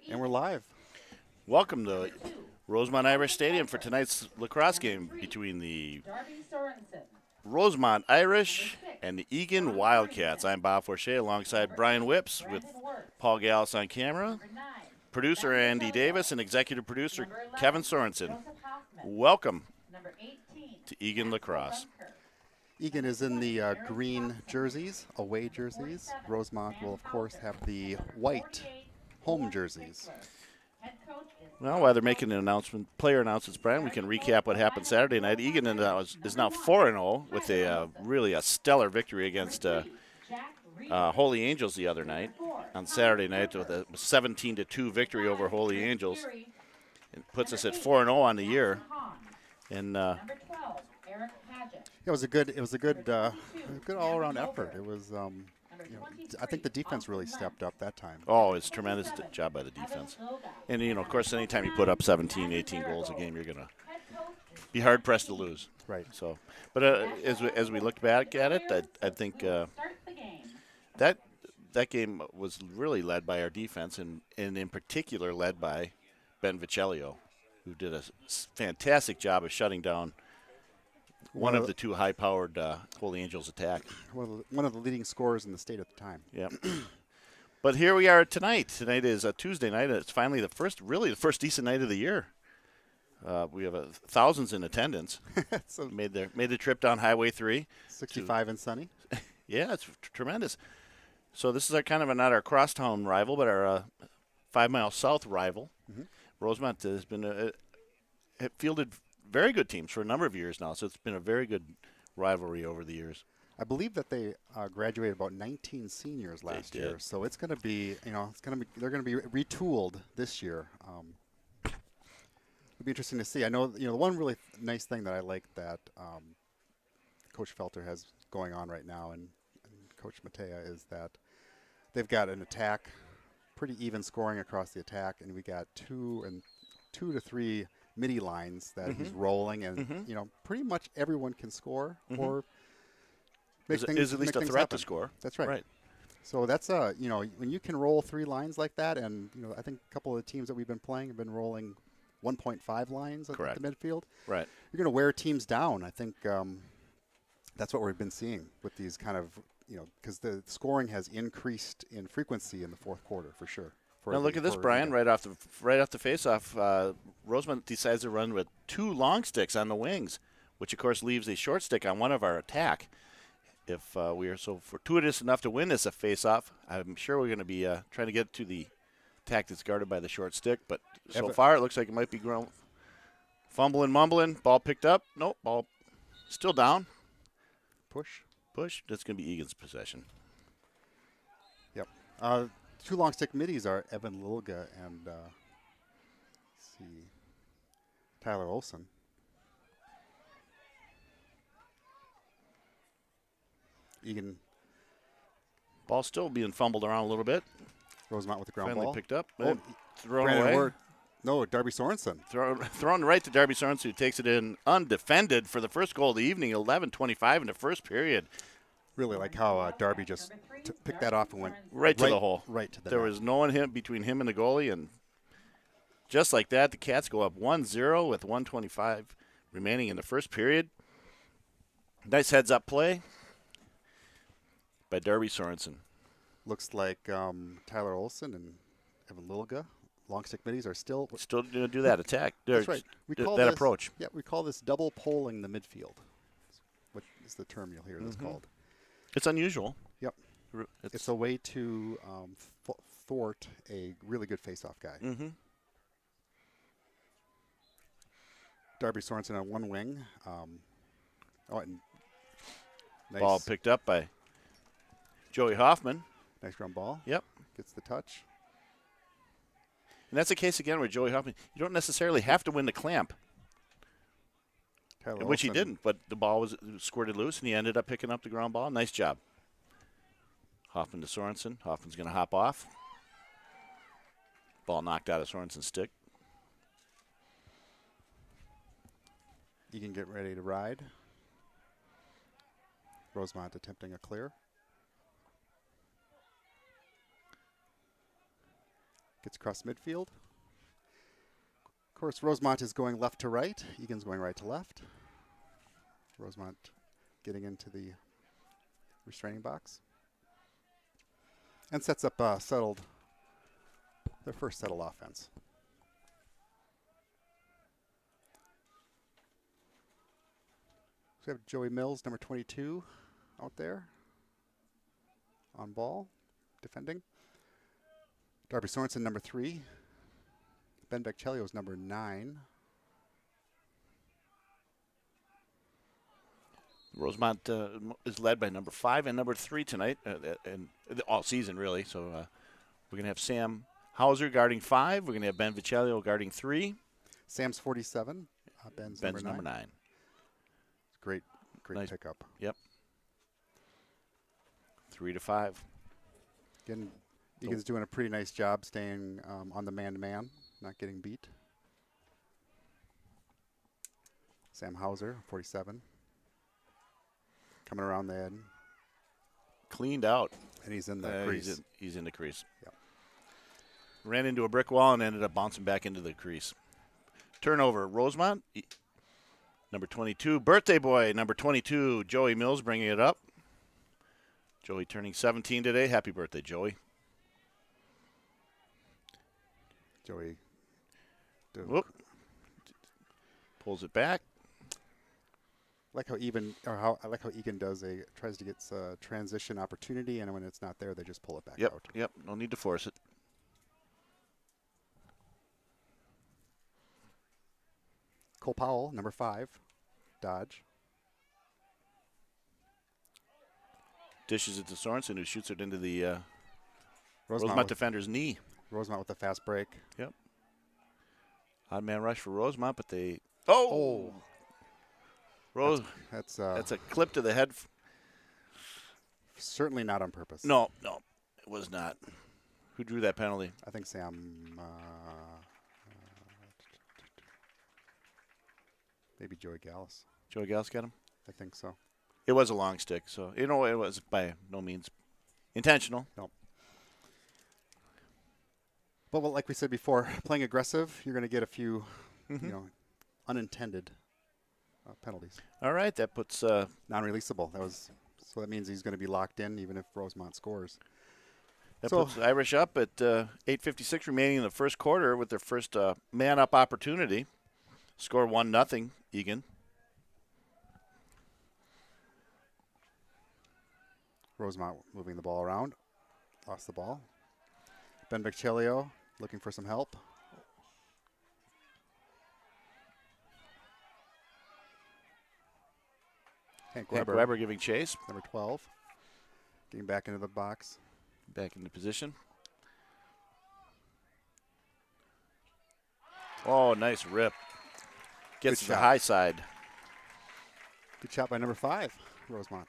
And we're live. Welcome to Rosemount Irish Stadium for tonight's lacrosse game between the Rosemount Irish and the Eagan Wildcats. I'm Bob Forche alongside Brian Whips with Paul Gallus on camera, producer Andy Davis, and executive producer Kevin Sorensen. Welcome to Eagan Lacrosse. Eagan is in the green jerseys, away jerseys. Rosemount will, of course, have the white home jerseys. Well, while they're making an player announcements, Brian, we can recap what happened Saturday night. Eagan is now 4-0 with really a stellar victory against Holy Angels the other night on Saturday night with a 17-2 victory over Holy Angels. It puts us at 4-0 on the year. And it was a good all-around effort. It was, I think the defense really stepped up that time. Oh, it's a tremendous job by the defense. And, of course, anytime you put up 17, 18 goals a game, you're going to be hard-pressed to lose. Right. So, but as we look back at it, I think that game was really led by our defense, and in particular led by Ben Vicelio, who did a fantastic job of shutting down one of the two high-powered Holy Angels attack. One of the leading scorers in the state at the time. Yeah. But here we are tonight. Tonight is a Tuesday night. It's finally the first decent night of the year. We have thousands in attendance. So made the trip down Highway 3. 65 and sunny. Yeah, it's tremendous. So this is not our crosstown rival, but our 5 mile south rival. Mm-hmm. Rosemount has been fielded very good teams for a number of years now, so it's been a very good rivalry over the years. I believe that they graduated about 19 seniors last year, so it's going to be, they're going to be retooled this year. It'll be interesting to see. I know, the one really nice thing that I like that Coach Felter has going on right now and Coach Matea is that they've got an attack, pretty even scoring across the attack, and we got two to three midi lines that he's rolling, and pretty much everyone can score or make things is at least a threat happen. To score. That's right. Right. So that's when you can roll three lines like that, and I think a couple of the teams that we've been playing have been rolling 1.5 lines at the midfield. Right. You're going to wear teams down. I think that's what we've been seeing with these kind of because the scoring has increased in frequency in the fourth quarter for sure. Now look at this, Brian. Right off the face-off, Rosemount decides to run with two long sticks on the wings, which of course leaves a short stick on one of our attack. If we are so fortuitous enough to win this a face-off, I'm sure we're going to be trying to get to the attack that's guarded by the short stick. But so far, it looks like it might be fumbling, mumbling. Ball picked up. Nope. Ball still down. Push. That's going to be Egan's possession. Yep. Two long stick middies are Evan Lilga and Tyler Olson. Egan. Ball still being fumbled around a little bit. Rosemount with the ground Finally ball. Picked up. Thrown away. No, Darby Sorensen. Thrown right to Darby Sorensen, who takes it in undefended for the first goal of the evening, 11:25 in the first period. Really like how Darby just picked that off and went right to the hole. Right to the There net. was no one between him and the goalie, and just like that, the Cats go up 1-0 with 1:25 remaining in the first period. Nice heads-up play by Darby Sorensen. Looks like Tyler Olson and Evan Lilga, long stick middies, are still going to do that attack. That's right. We call this approach. Yeah, we call this double polling the midfield. What is the term you'll hear that's called? It's unusual. Yep. It's a way to thwart a really good face-off guy. Mm-hmm. Darby Sorensen on one wing. And nice. Ball picked up by Joey Hoffman. Nice ground ball. Yep. Gets the touch. And that's the case again with Joey Hoffman. You don't necessarily have to win the clamp. Which he didn't, but the ball was squirted loose, and he ended up picking up the ground ball. Nice job. Hoffman to Sorensen. Hoffman's going to hop off. Ball knocked out of Sorensen's stick. You can get ready to ride. Rosemount attempting a clear. Gets across midfield. Of course, Rosemount is going left to right. Eagan's going right to left. Rosemount getting into the restraining box. And sets up their first settled offense. So we have Joey Mills, number 22, out there on ball, defending. Darby Sorensen, number 3. Ben Vecchellio's number 9. Rosemount is led by number 5 and number 3 tonight, and all season really. So we're going to have Sam Hauser guarding 5. We're going to have Ben Vecchellio guarding 3. Sam's 47. Ben's number 9. Great nice pickup. Yep. 3 to 5. Again, Eagan's doing a pretty nice job staying on the man-to-man, not getting beat. Sam Hauser, 47. Coming around the end. Cleaned out. And he's in the crease. He's in the crease. Yep. Ran into a brick wall and ended up bouncing back into the crease. Turnover, Rosemount. Number 22, birthday boy, number 22, Joey Mills bringing it up. Joey turning 17 today. Happy birthday, Joey. Joey pulls it back. I like how Eagan tries to get a transition opportunity, and when it's not there, they just pull it back out. Yep, no need to force it. Cole Powell, number 5, Dodge. Dishes it to Sorensen, who shoots it into the Rosemount defender's knee. Rosemount with a fast break. Yep. Odd man rush for Rosemount, but they... That's a clip to the head. Certainly not on purpose. No, it was not. Who drew that penalty? I think Sam. Maybe Joey Gallus. Joey Gallus got him? I think so. It was a long stick, so it was by no means intentional. No. But like we said before, playing aggressive, you're going to get a few, unintended penalties. All right, that puts non-releasable. So that means he's going to be locked in even if Rosemount scores. That puts the Irish up at 8:56 remaining in the first quarter with their first man-up opportunity. Score 1-0, Eagan. Rosemount moving the ball around. Lost the ball. Ben Vecchellio looking for some help. Hank Weber giving chase. Number 12. Getting back into the box. Back into position. Oh, nice rip. Gets to the high side. Good shot by number 5, Rosemount.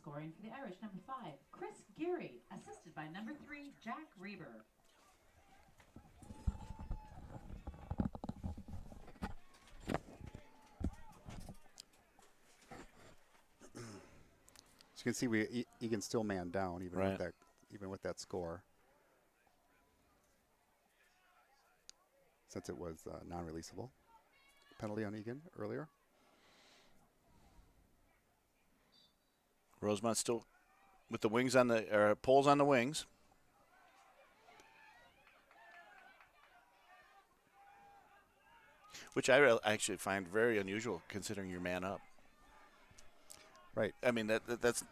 Scoring for the Irish, number 5, Chris Geary, assisted by number 3, Jack Reber. As you can see, Eagan still man down even with that score. Since it was non-releasable. Penalty on Eagan earlier. Rosemount still with the wings on the poles on the wings. Which I actually find very unusual considering your man up. Right. I mean that's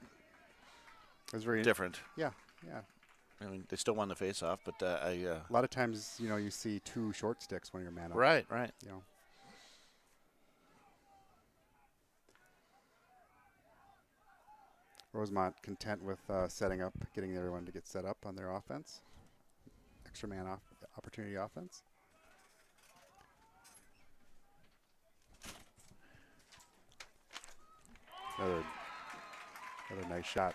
very different. Yeah. I mean they still won the face-off, but a lot of times you see 2 short sticks when you're man up. Right. Rosemount content with setting up, getting everyone to get set up on their offense. Extra man opportunity offense. Another nice shot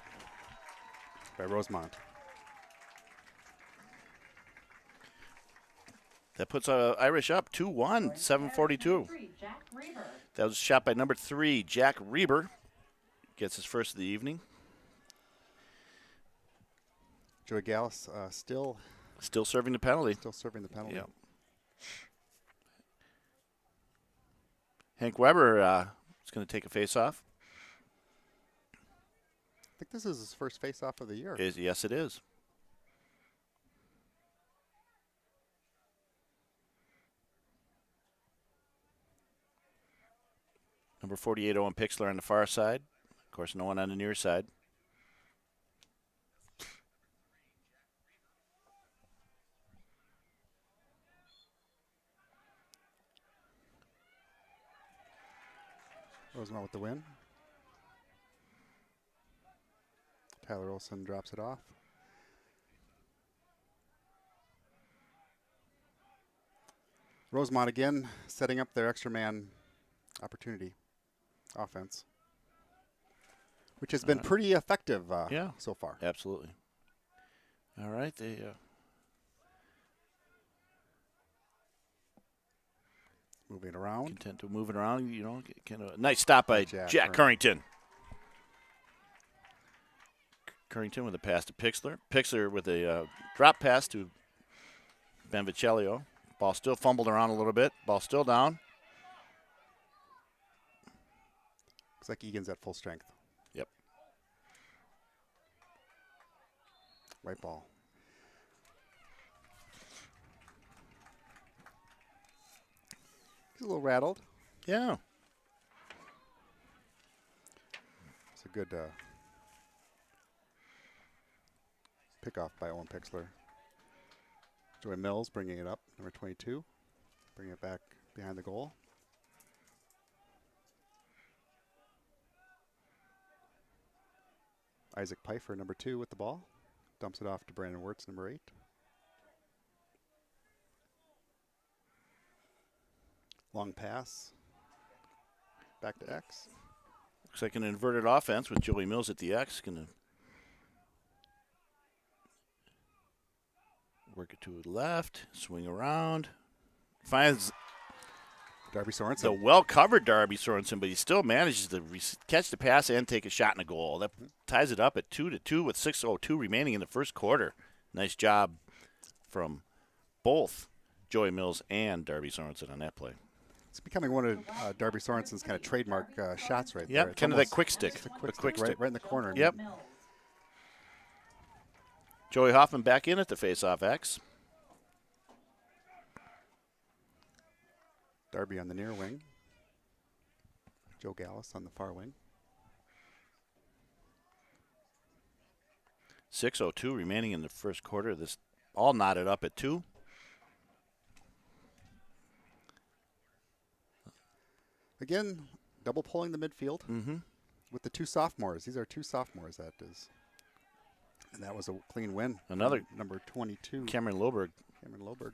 by Rosemount. That puts Irish up 2-1, 7:42. That was a shot by number 3, Jack Reber. Gets his first of the evening. Joey Gallus still serving the penalty. Still serving the penalty. Yeah. Hank Weber is going to take a face-off. I think this is his first face-off of the year. Yes, it is. Number 48, Owen Pixler on the far side. Of course, no one on the near side. Rosemount with the win. Tyler Olson drops it off. Rosemount again setting up their extra man opportunity offense, which has been pretty effective so far. Absolutely. All right, they moving around. content to moving around. You know, kind of nice stop by Jack Currington. Currington with a pass to Pixler. Pixler with a drop pass to Benvicellio. Ball still fumbled around a little bit. Ball still down. Looks like Eagan's at full strength. Yep. White ball. He's a little rattled. Yeah. It's a good pickoff by Owen Pixler. Joey Mills bringing it up, number 22. Bringing it back behind the goal. Isaac Pfeiffer, number 2, with the ball. Dumps it off to Brandon Wirtz, number 8. Long pass. Back to X. Looks like an inverted offense with Joey Mills at the X. Going to work it to the left, swing around. Finds Darby Sorensen. the well-covered Darby Sorensen, but he still manages to catch the pass and take a shot in a goal. That ties it up at 2-2 with 6:02 remaining in the first quarter. Nice job from both Joey Mills and Darby Sorensen on that play. It's becoming one of Darby Sorensen's kind of trademark shots right there. Yep, It's kind of that almost- quick stick. it's a The quick right, stick. right in the corner. Yep. Joey Hoffman back in at the face-off X. Darby on the near wing. Joe Gallus on the far wing. 6:02 remaining in the first quarter. This all knotted up at 2. Again, double pulling the midfield with the 2 sophomores. These are 2 sophomores, that is. And that was a clean win. Another number 22. Cameron Loberg. Cameron Loberg.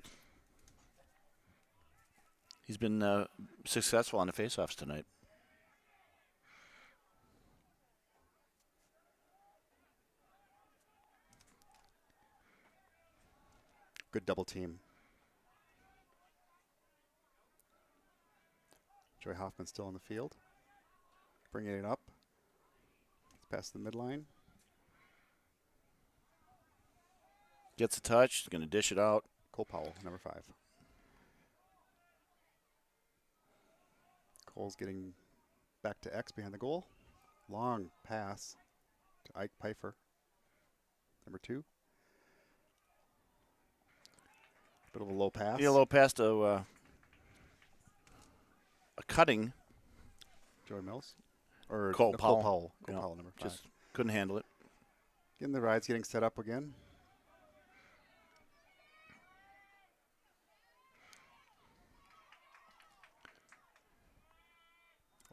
He's been successful on the faceoffs tonight. Good double team. Joey Hoffman still on the field. Bringing it up. It's past the midline. Gets a touch. Going to dish it out. Cole Powell, number 5. Cole's getting back to X behind the goal. Long pass to Ike Pfeiffer, number 2. Bit of a low pass. Yeah, low pass to a cutting. Joey Mills. Or Cole no, Powell. Cole Yeah, Powell, number 5. Just couldn't handle it. Getting the rides getting set up again.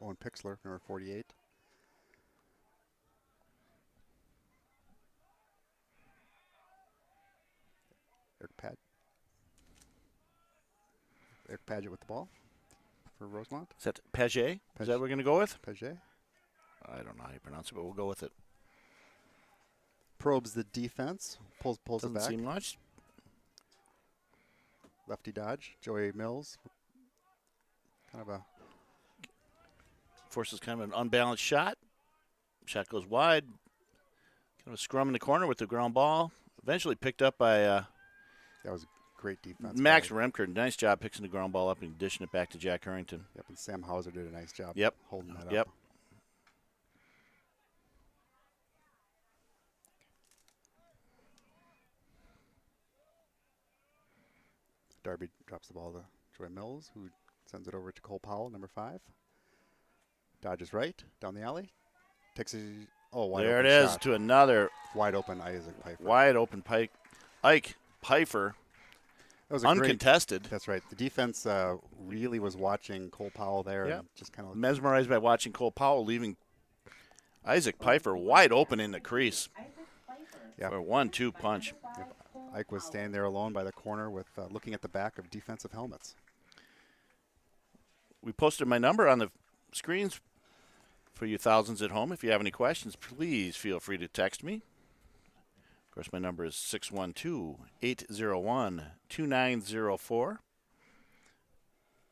Owen Pixler, number 48. Eric Padgett with the ball for Rosemount. Is that Paget? Is that what we're going to go with? Paget I don't know how you pronounce it, but we'll go with it. probes the defense, pulls Doesn't it back. seem much. Lefty dodge. Joey Mills. Kind of a forces kind of an unbalanced shot. Shot goes wide. Kind of a scrum in the corner with the ground ball. Eventually picked up by That was great defense. Max by- Remker. Nice job picking the ground ball up and dishing it back to Jack Harrington. Yep, and Sam Hauser did a nice job Yep. holding that Yep. up. Darby drops the ball to Joy Mills, who sends it over to Cole Powell, number 5. Dodges right, down the alley. Takes a wide There it open is shot. to another Wide open Isaac Pfeiffer. wide open Ike Pfeiffer. That was a great, Uncontested. that's right. The defense really was watching Cole Powell there Yep. and just kind of Mesmerized by watching Cole Powell, leaving Isaac Pfeiffer wide open in the crease yeah. for a 1-2 punch. Ike was standing there alone by the corner with looking at the back of defensive helmets. We posted my number on the screens for you thousands at home. If you have any questions, please feel free to text me. Of course, my number is 612-801-2904.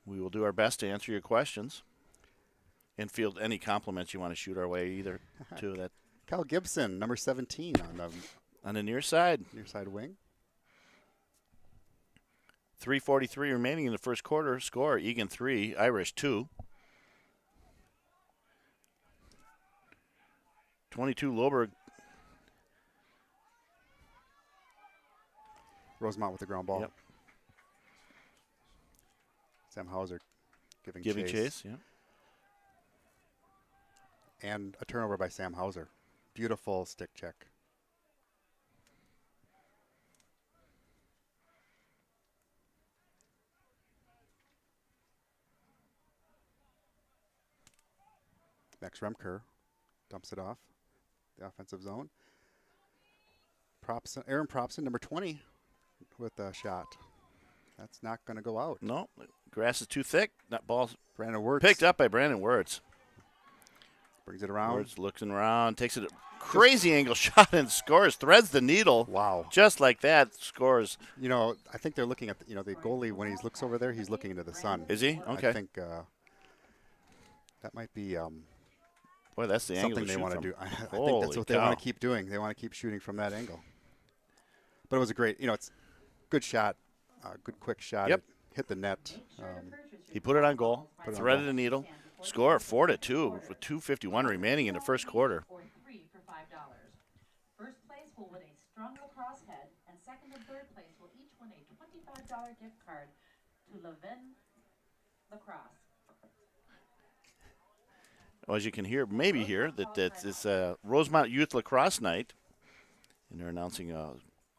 We will do our best to answer your questions and field any compliments you want to shoot our way either to that Kyle Gibson, number 17 on the near side. near side wing. 3:43 remaining in the first quarter. Score, Eagan 3, Irish 2. 22 Loberg. Rosemount with the ground ball. Yep. Sam Hauser giving Chase, yeah. And a turnover by Sam Hauser. Beautiful stick check. Max Remker dumps it off the offensive zone. Aaron Propson, number 20, with a shot. That's not going to go out. No, grass is too thick. That ball's Brandon Wirtz picked up by Brandon Wirtz. brings it around. Wirtz looking around, takes it a crazy angle shot and scores. Threads the needle. Wow. Just like that, scores. You know, I think they're looking at the goalie when he looks over there. He's looking into the sun. Is he? Okay. I think that might be Boy, that's the angle something they want to from. do. I think Holy that's what they cow. want to keep doing. They want to keep shooting from that angle. But it was a great, it's good shot, good quick shot. Yep. It hit the net. He put it on goal, Put it on threaded goal. the needle, score 4-2 with 2:51 remaining in the first quarter. Or 3 for $5. First place will win a strong lacrosse head, and second and third place will each win a $25 gift card to Levin Lacrosse. Well, as you can hear, maybe hear, that it's Rosemount Youth Lacrosse Night, and they're announcing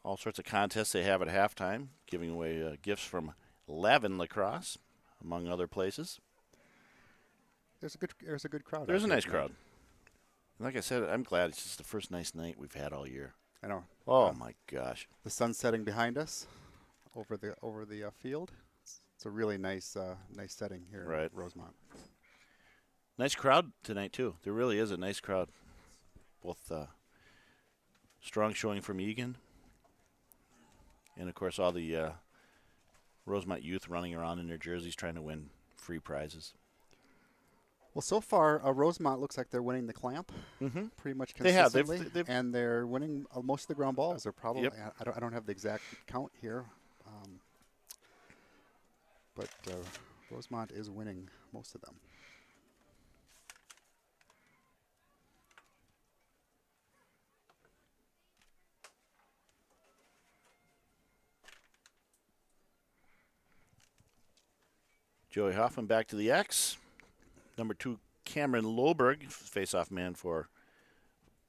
all sorts of contests they have at halftime, giving away gifts from Levin Lacrosse, among other places. There's a good crowd. There's out a here nice tonight. crowd. Like I said, I'm glad it's just the first nice night we've had all year. I know. Oh my gosh! The sun's setting behind us, over the field. It's a really nice setting here Right. in Rosemount. Nice crowd tonight too. There really is a nice crowd. Both strong showing from Eagan, and of course all the Rosemount youth running around in their jerseys trying to win free prizes. Well, so far, Rosemount looks like they're winning the clamp Mm-hmm. pretty much They have. consistently. They've- and they're winning most of the ground balls. They're probably, Yep. I don't have the exact count here, but Rosemount is winning most of them. Joey Hoffman back to the X. Number 2, Cameron Loberg, face-off man for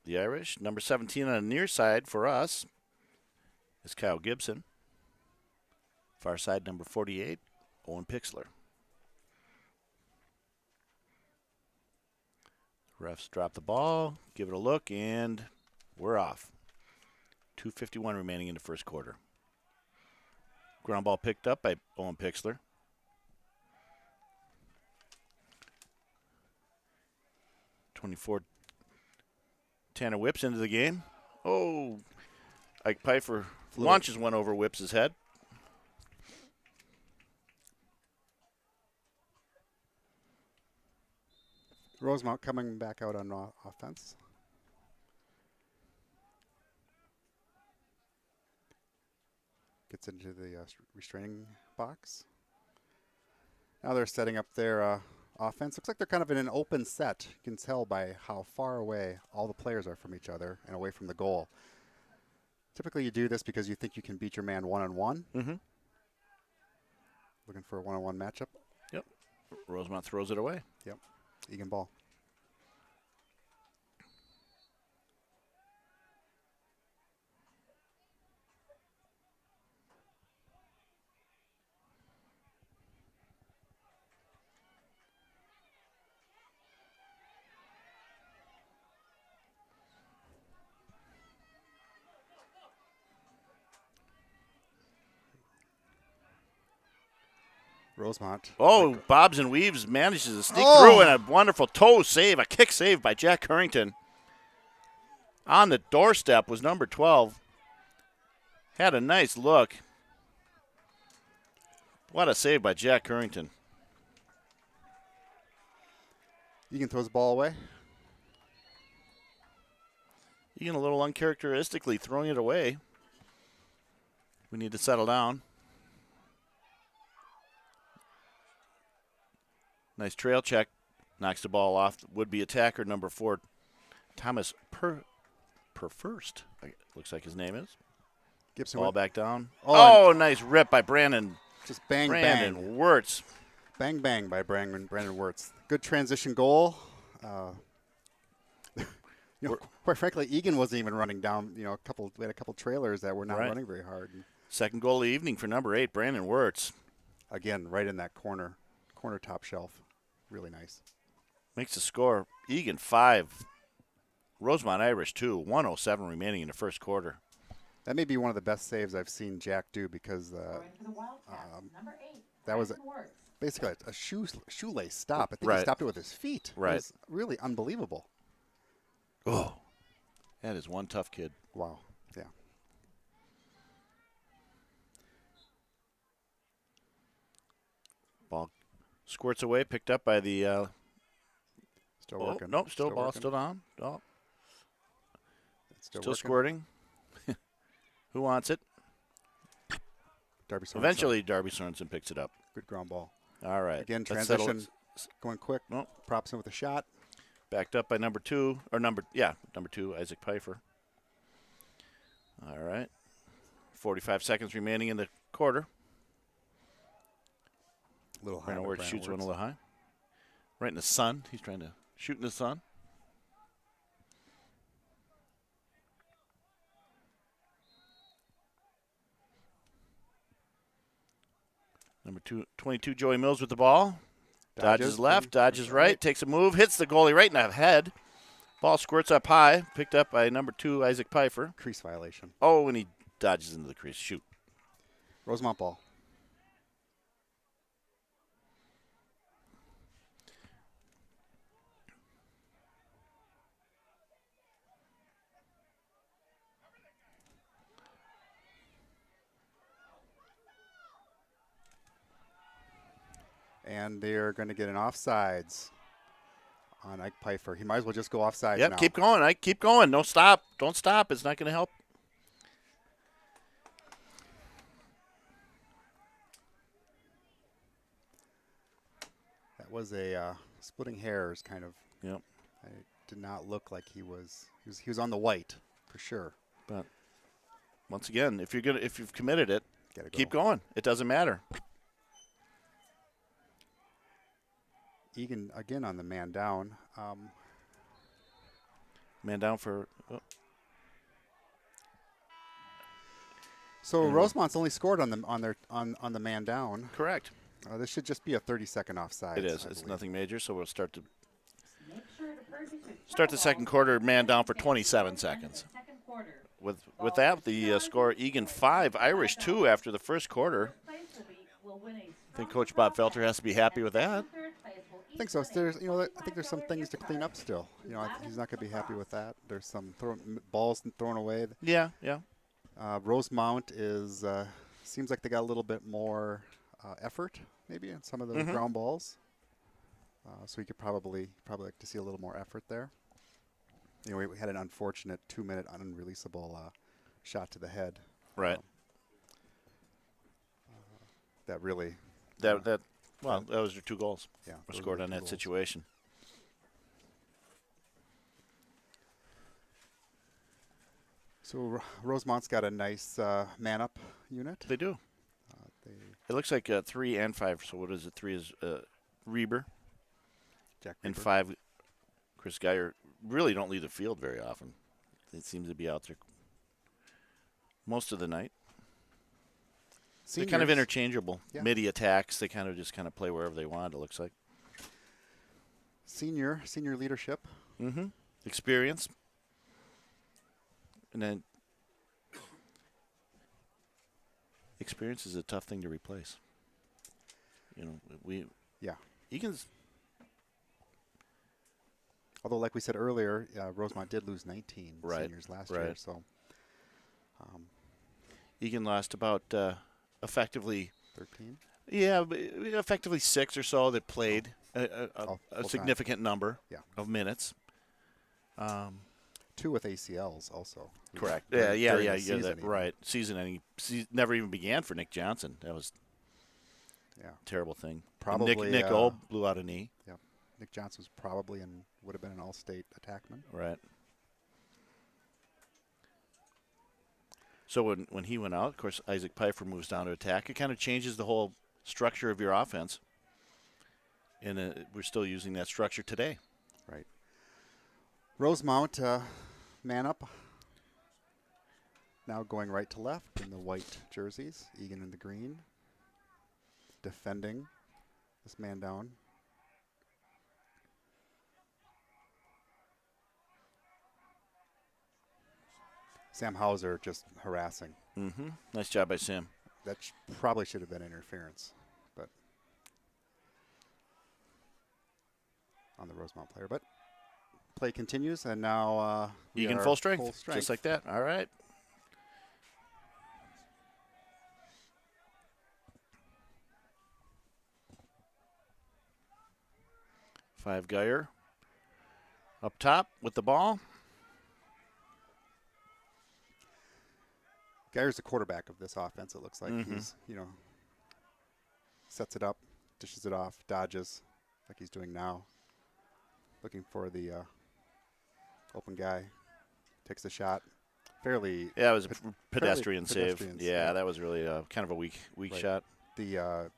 the Irish. Number 17 on the near side for us is Kyle Gibson. Far side, number 48, Owen Pixler. Refs drop the ball, give it a look, and we're off. 2:51 remaining in the first quarter. Ground ball picked up by Owen Pixler. Tanner whips into the game. Oh, Ike Pfeiffer launches one over Whips' head. Rosemount coming back out on offense. Gets into the restraining box. Now they're setting up their offense. Looks like they're kind of in an open set. You can tell by how far away all the players are from each other and away from the goal. Typically you do this because you think you can beat your man one-on-one. Mm-hmm. Looking for a one-on-one matchup. Yep. Rosemount throws it away. Yep. Eagan ball. Rosemount. Oh, bobs and weaves manages to sneak through, and a wonderful toe save, a kick save by Jack Currington. On the doorstep was number 12. Had a nice look. What a save by Jack Currington. Eagan throws the ball away. Eagan a little uncharacteristically throwing it away. We need to settle down. Nice trail check. Knocks the ball off. Would-be attacker number 4, Thomas First. Looks like his name is. Gibson Ball back down. Oh, Nice rip by Brandon. just bang, Brandon bang. Wirtz. Bang, bang by Brandon Wirtz. Good transition goal. Quite frankly, Eagan wasn't even running down. We had a couple trailers that were not running very hard. Second goal of the evening for number 8, Brandon Wirtz. Again, right in that corner top shelf. Really nice. Makes the score Eagan 5, Rosemount Irish 2, 1:07 remaining in the first quarter. That may be one of the best saves I've seen Jack do because that was basically a shoelace stop. I think he stopped it with his feet. Right. It was really unbelievable. Oh, that is one tough kid. Wow. Yeah. Ball squirts away, picked up by the. Still working. Nope, still ball, working. still down. Oh. Still working. squirting. Who wants it? Darby Sorensen. Eventually, Darby Sorensen picks it up. Good ground ball. All right. Again, Let's settle transition going quick. Nope. Props in with a shot. Backed up by number 2, Isaac Pfeiffer. All right. 45 seconds remaining in the quarter. A little high. Brandon Wirtz shoots one a little high. Right in the sun. He's trying to shoot in the sun. Number 22, Joey Mills with the ball. Dodges left, dodges right, takes a move, hits the goalie right in the head. Ball squirts up high, picked up by number 2, Isaac Pfeiffer. Crease violation. Oh, and he dodges into the crease. Shoot. Rosemount ball. And they're going to get an offsides on Ike Pfeiffer. He might as well just go offsides now. Yep, keep going, Ike. Keep going. Don't stop. Don't stop. It's not going to help. That was a splitting hairs kind of. Yep. It did not look like he was on the white for sure. But once again, if you've committed it, Gotta go. keep going. It doesn't matter. Eagan again on the man down. Man down for. Oh. So Rosemount's only scored on the man down. Correct. This should just be a 30-second offside. It is. It's nothing major, so we'll start the second quarter. Man down for 27 seconds. With that, the score Eagan 5, Irish 2 after the first quarter. I think Coach Bob Felter has to be happy with that. I think so. I think there's some things to clean up still. He's not going to be happy with that. There's some balls thrown away. Yeah. Rosemount seems like they got a little bit more effort maybe in some of the ground balls. So he could probably like to see a little more effort there. You know, we had an unfortunate 2-minute unreleasable shot to the head. Right. That really. That was your 2 goals. Yeah. Were those scored were on the 2 that goals. situation. So Rosemount's got a nice man-up unit. They do. It looks like 3 and 5. So what is it? 3 is Reber, Jack and Reber. 5, Chris Geyer. Really don't leave the field very often. They seem to be out there most of the night. They're kind of Seniors. interchangeable. Yeah. Midi attacks. They kind of play wherever they want, it looks like. Senior leadership. Mm-hmm. Experience. And then experience is a tough thing to replace. You know, Yeah. Eagan's. Although, like we said earlier, Rosemount did lose 19 Right, seniors last year. right. So Eagan lost about effectively 13. Yeah, but effectively 6 or so that played a full-time. significant number Yeah. of minutes. 2 with ACLs also. Correct. During Yeah. the season That, even. right. Season ending never even began for Nick Johnson. That was Yeah. a terrible thing. And Probably, Nick O blew out a knee. Yeah. Nick Johnson was probably would have been an all-state attackman. Right. So when he went out, of course, Isaac Pfeiffer moves down to attack. It kind of changes the whole structure of your offense. And we're still using that structure today. Right. Rosemount, man up. Now going right to left in the white jerseys. Eagan in the green. Defending this man down. Sam Hauser just harassing. Mm-hmm. Nice job by Sam. That probably should have been interference, but on the Rosemount player. But play continues, and now we Eagan are full strength, just like that. All right. Five Geyer up top with the ball. Geyer's the quarterback of this offense. It looks like Mhm. he's, sets it up, dishes it off, dodges, like he's doing now. Looking for the open guy, takes the shot. Fairly. Yeah, it was a pedestrian save. pedestrian Yeah, save. that was really kind of a weak Right. shot. The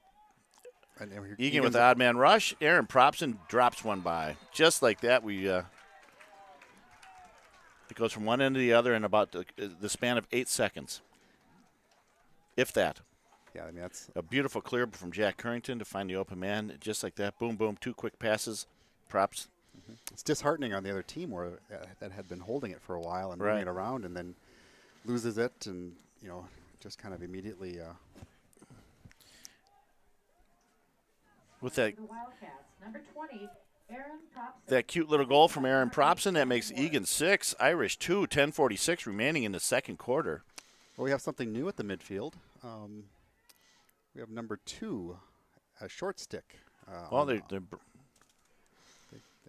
Eagan with the odd man rush. Aaron Propson drops one by. Just like that, it goes from one end to the other in about the span of 8 seconds. If that. Yeah, I mean that's A beautiful clear from Jack Currington to find the open man. Just like that. Boom, boom. 2 quick passes. Props. it's disheartening on the other team where that had been holding it for a while and Right. moving it around, and then loses it, and just kind of immediately. With that The Wildcats, number 20, Aaron Thompson. that cute little goal from Aaron Propson, that makes Eagan 6, Irish 2, 10:46 remaining in the second quarter. Well, we have something new at the midfield. We have number 2, a short stick. Well, on- they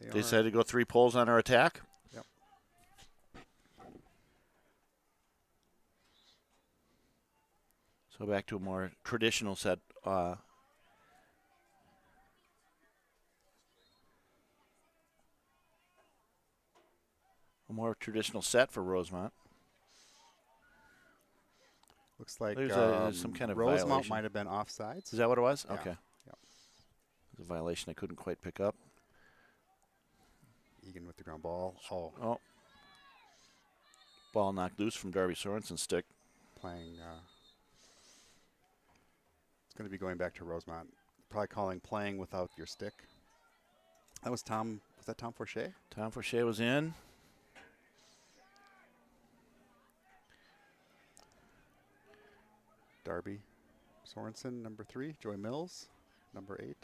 they decided to go 3 poles on our attack. Yep. So back to a more traditional set. A more traditional set for Rosemount. Looks like There's some kind of Rosemount violation. might have been offsides. Is that what it was? Yeah. Okay. Yep. It was a violation I couldn't quite pick up. Eagan with the ground ball. Oh, Oh. Ball knocked loose from Darby Sorensen's stick. playing. It's going to be going back to Rosemount. Probably calling playing without your stick. That was Tom. Was that Tom Forche? Tom Forche was in. Darby Sorensen, number 3. Joey Mills, number 8.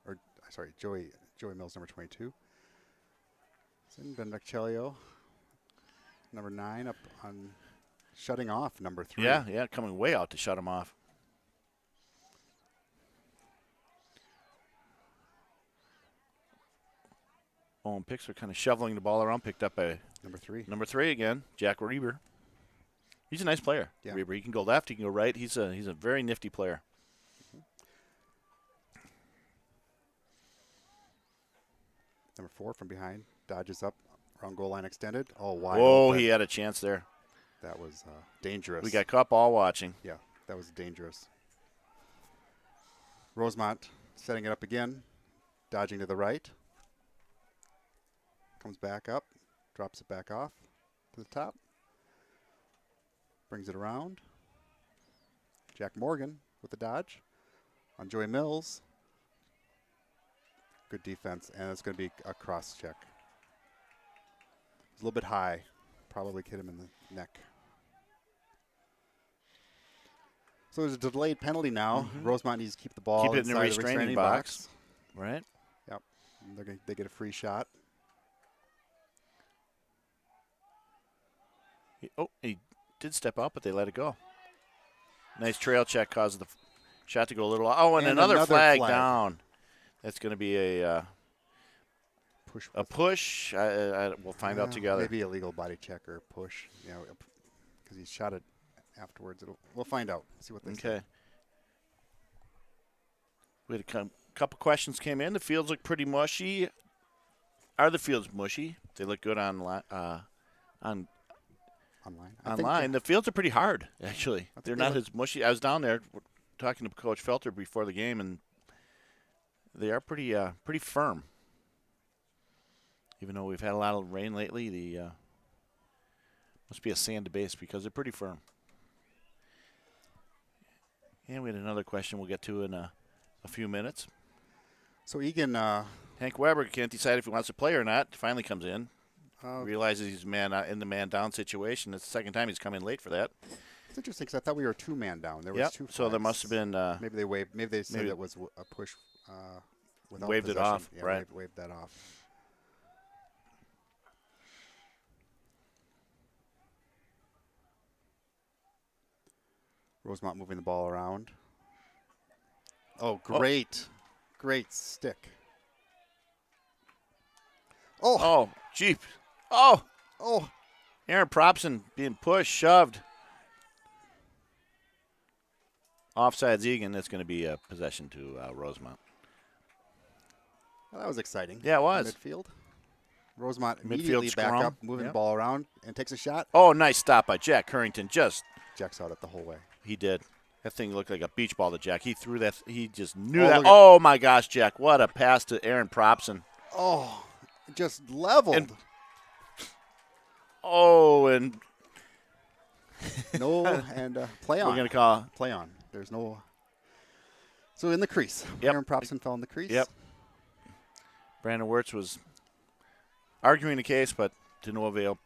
Or sorry, Joey Mills, number 22. Ben Vecchio, number 9, up on shutting off number 3. Yeah, coming way out to shut him off. Owen Pixler kind of shoveling the ball around, picked up by Number 3. 3 again, Jack Reber. He's a nice player. Yeah. Reber. He can go left, he can go right. He's a very nifty player. Number 4 from behind. Dodges up. Around goal line extended. Oh, wide Whoa, open. he had a chance there. That was dangerous. We got caught ball watching. Yeah, that was dangerous. Rosemount setting it up again. Dodging to the right. Comes back up. Drops it back off to the top. Brings it around. Jack Morgan with the dodge on Joey Mills. Good defense, and it's going to be a cross check. It's a little bit high. Probably hit him in the neck. So there's a delayed penalty now. Rosemount needs to keep the ball Keep it in the inside restraining box. Right. Yep. And they get a free shot. He did step out, but they let it go. Nice trail check caused the shot to go a little. Oh, and another flag down. That's going to be a Push. push. We'll find out together. Maybe illegal body check or push. You know, because he shot it afterwards. We'll find out. See what they say. Okay. We had a couple questions came in. The fields look pretty mushy. Are the fields mushy? They look good online. Online. The fields are pretty hard, actually. They're not as mushy. I was down there talking to Coach Felter before the game, and they are pretty firm. Even though we've had a lot of rain lately, the must be a sand base because they're pretty firm. And we had another question we'll get to in a few minutes. So Eagan, Hank Weber can't decide if he wants to play or not. Finally comes in, realizes he's in the man down situation. It's the second time he's come in late for that. It's interesting because I thought we were 2-man down. There was 2 flags. So there must have been. Maybe they waved. Maybe they said it was a push. Without Waved it possession. off, Yeah, right? Waved that off. Rosemount moving the ball around. Oh, great. Great stick. Oh, Jeep. Oh, Oh. Aaron Propson being pushed, shoved. Offsides Eagan. That's going to be a possession to Rosemount. Well, that was exciting. Yeah, it was. Midfield. Rosemount immediately back scrum. up, moving the ball around, and takes a shot. Oh, nice stop by Jack Currington. Jack's out it the whole way. He did. That thing looked like a beach ball to Jack. He threw that. He just knew Oh, that. look at- Oh, my gosh, Jack. What a pass to Aaron Propson. Oh, just leveled. And Play on. we're going to call. Play on. There's no. So in the crease. Yep. Aaron Propson fell in the crease. Yep. Brandon Wirtz was arguing the case, but to no avail.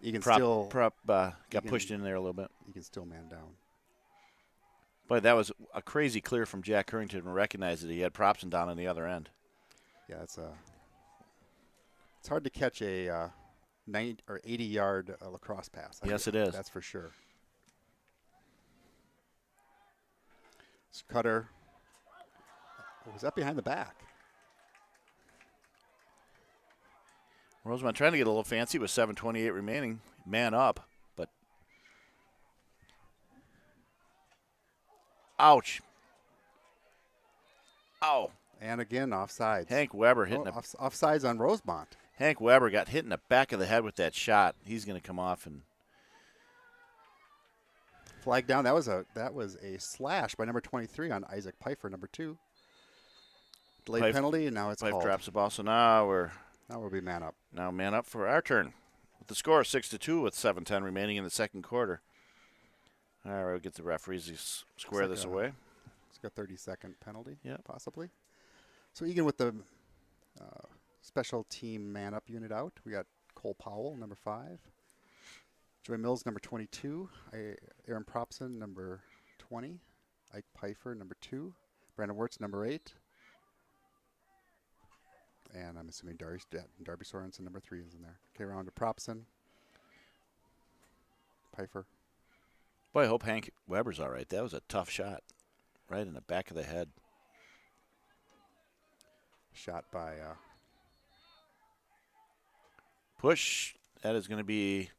Eagan got pushed in there a little bit. You can still man down. But that was a crazy clear from Jack Currington to recognize that he had Propson down on the other end. Yeah, it's hard to catch a 90 or 80-yard lacrosse pass. Yes, it is. That's for sure. It's Cutter. Oh, was that behind the back? Rosemount trying to get a little fancy with 7:28 remaining. Man up, but ouch. Ow. And again, offsides. Hank Weber hitting offsides on Rosemount. Hank Weber got hit in the back of the head with that shot. He's going to come off and Flag down. That was a slash by number 23 on Isaac Pfeiffer, number 2. Delayed penalty, and now it's Pfeiffer called. drops the ball. So now we'll be man up. Now man up for our turn. With the score 6-2 with 7:10 remaining in the second quarter. All right, we'll get the referees to square this away. It's got a 30-second penalty, Yep. possibly. So Eagan with the special team man-up unit out. We got Cole Powell, number 5. Joy Mills, number 22. Aaron Propson, number 20. Ike Pfeiffer, number 2. Brandon Wirtz, number 8. And I'm assuming Darby Sorensen, number 3, is in there. Okay, round to Propson. Pfeiffer. Boy, I hope Hank Weber's all right. That was a tough shot. Right in the back of the head. Shot by Push. That is going to be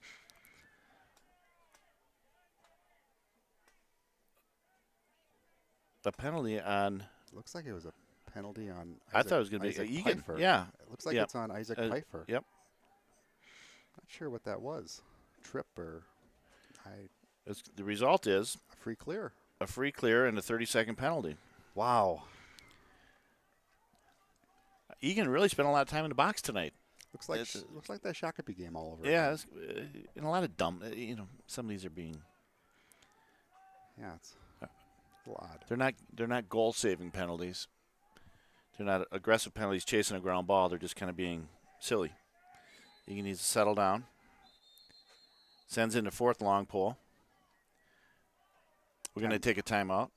a penalty on. Looks like it was a penalty on I thought it was going to be Isaac Eagan. Pfeiffer. Yeah. It looks like Yep. it's on Isaac Pfeiffer. Yep. Not sure what that was. Trip or The result is a free clear. a free clear and a 30-second penalty. Wow. Eagan really spent a lot of time in the box tonight. Looks like that Shakopee game all over. Yeah, again. and a lot of dumb. Some of these are being. Yeah, it's a little odd. They're not goal-saving penalties. They're not aggressive penalties chasing a ground ball. They're just kind of being silly. Eagan needs to settle down. Sends in the fourth long pole. We're going to take a timeout.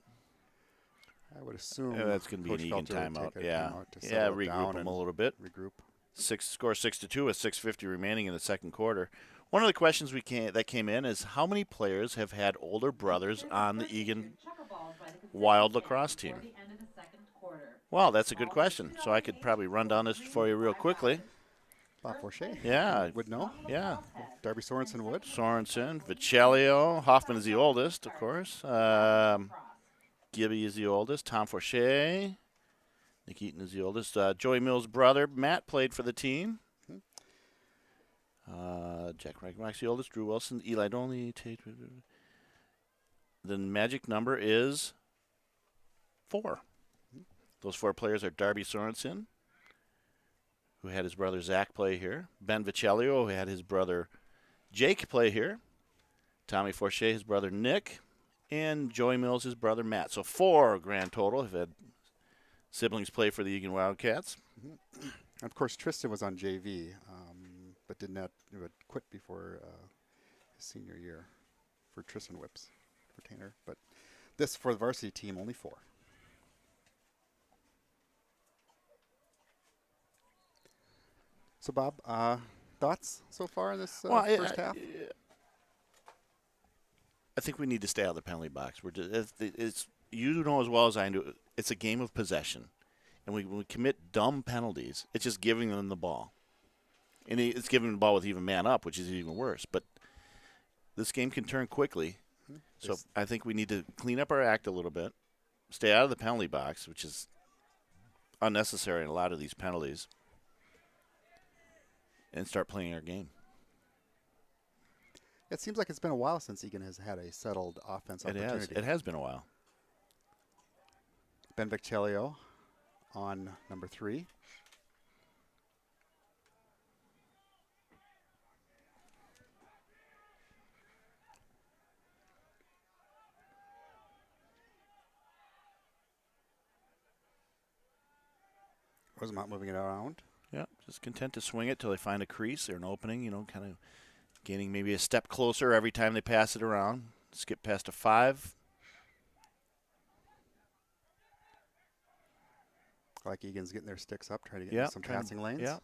I would assume That's going to be Coach an Eagan Felter would timeout. take a Yeah, timeout to settle it regroup down them and a little bit. Regroup. Score 6-2 with 6:50 remaining in the second quarter. One of the questions that came in is how many players have had older brothers on the Eagan Wild lacrosse team? Well, that's a good question. So I could probably run down this for you real quickly. Bob Forshey. Yeah. Would know. Yeah. Darby Sorensen would. Sorensen, Vicellio, Hoffman is the oldest, of course. Gibby is the oldest. Tom Forshey. Nick Eaton is the oldest. Joey Mills' brother, Matt, played for the team. Jack Reichenbach's the oldest. Drew Wilson, Eli Donley. The magic number is 4. Those 4 players are Darby Sorensen, who had his brother Zach play here. Ben Vicellio, who had his brother Jake play here. Tommy Forshey, his brother Nick. And Joey Mills, his brother Matt. So 4 grand total have had siblings play for the Eagan Wildcats. And of course, Tristan was on JV, but did not quit before his senior year for Tristan Whips retainer. But this for the varsity team, only 4. So, Bob, thoughts so far in this first half? I think we need to stay out of the penalty box. It's you know as well as I do. It's a game of possession, and when we commit dumb penalties, it's just giving them the ball, and it's giving them the ball with even man up, which is even worse. But this game can turn quickly, so I think we need to clean up our act a little bit, stay out of the penalty box, which is unnecessary in a lot of these penalties, and start playing our game. It seems like it's been a while since Eagan has had a settled offense opportunity. It has been a while. Ben Vicellio on number 3. Rosemount moving it around. Yeah, just content to swing it till they find a crease or an opening, kind of gaining maybe a step closer every time they pass it around. Skip past a 5. Like Egan's getting their sticks up, trying to get into some passing lanes. Yeah.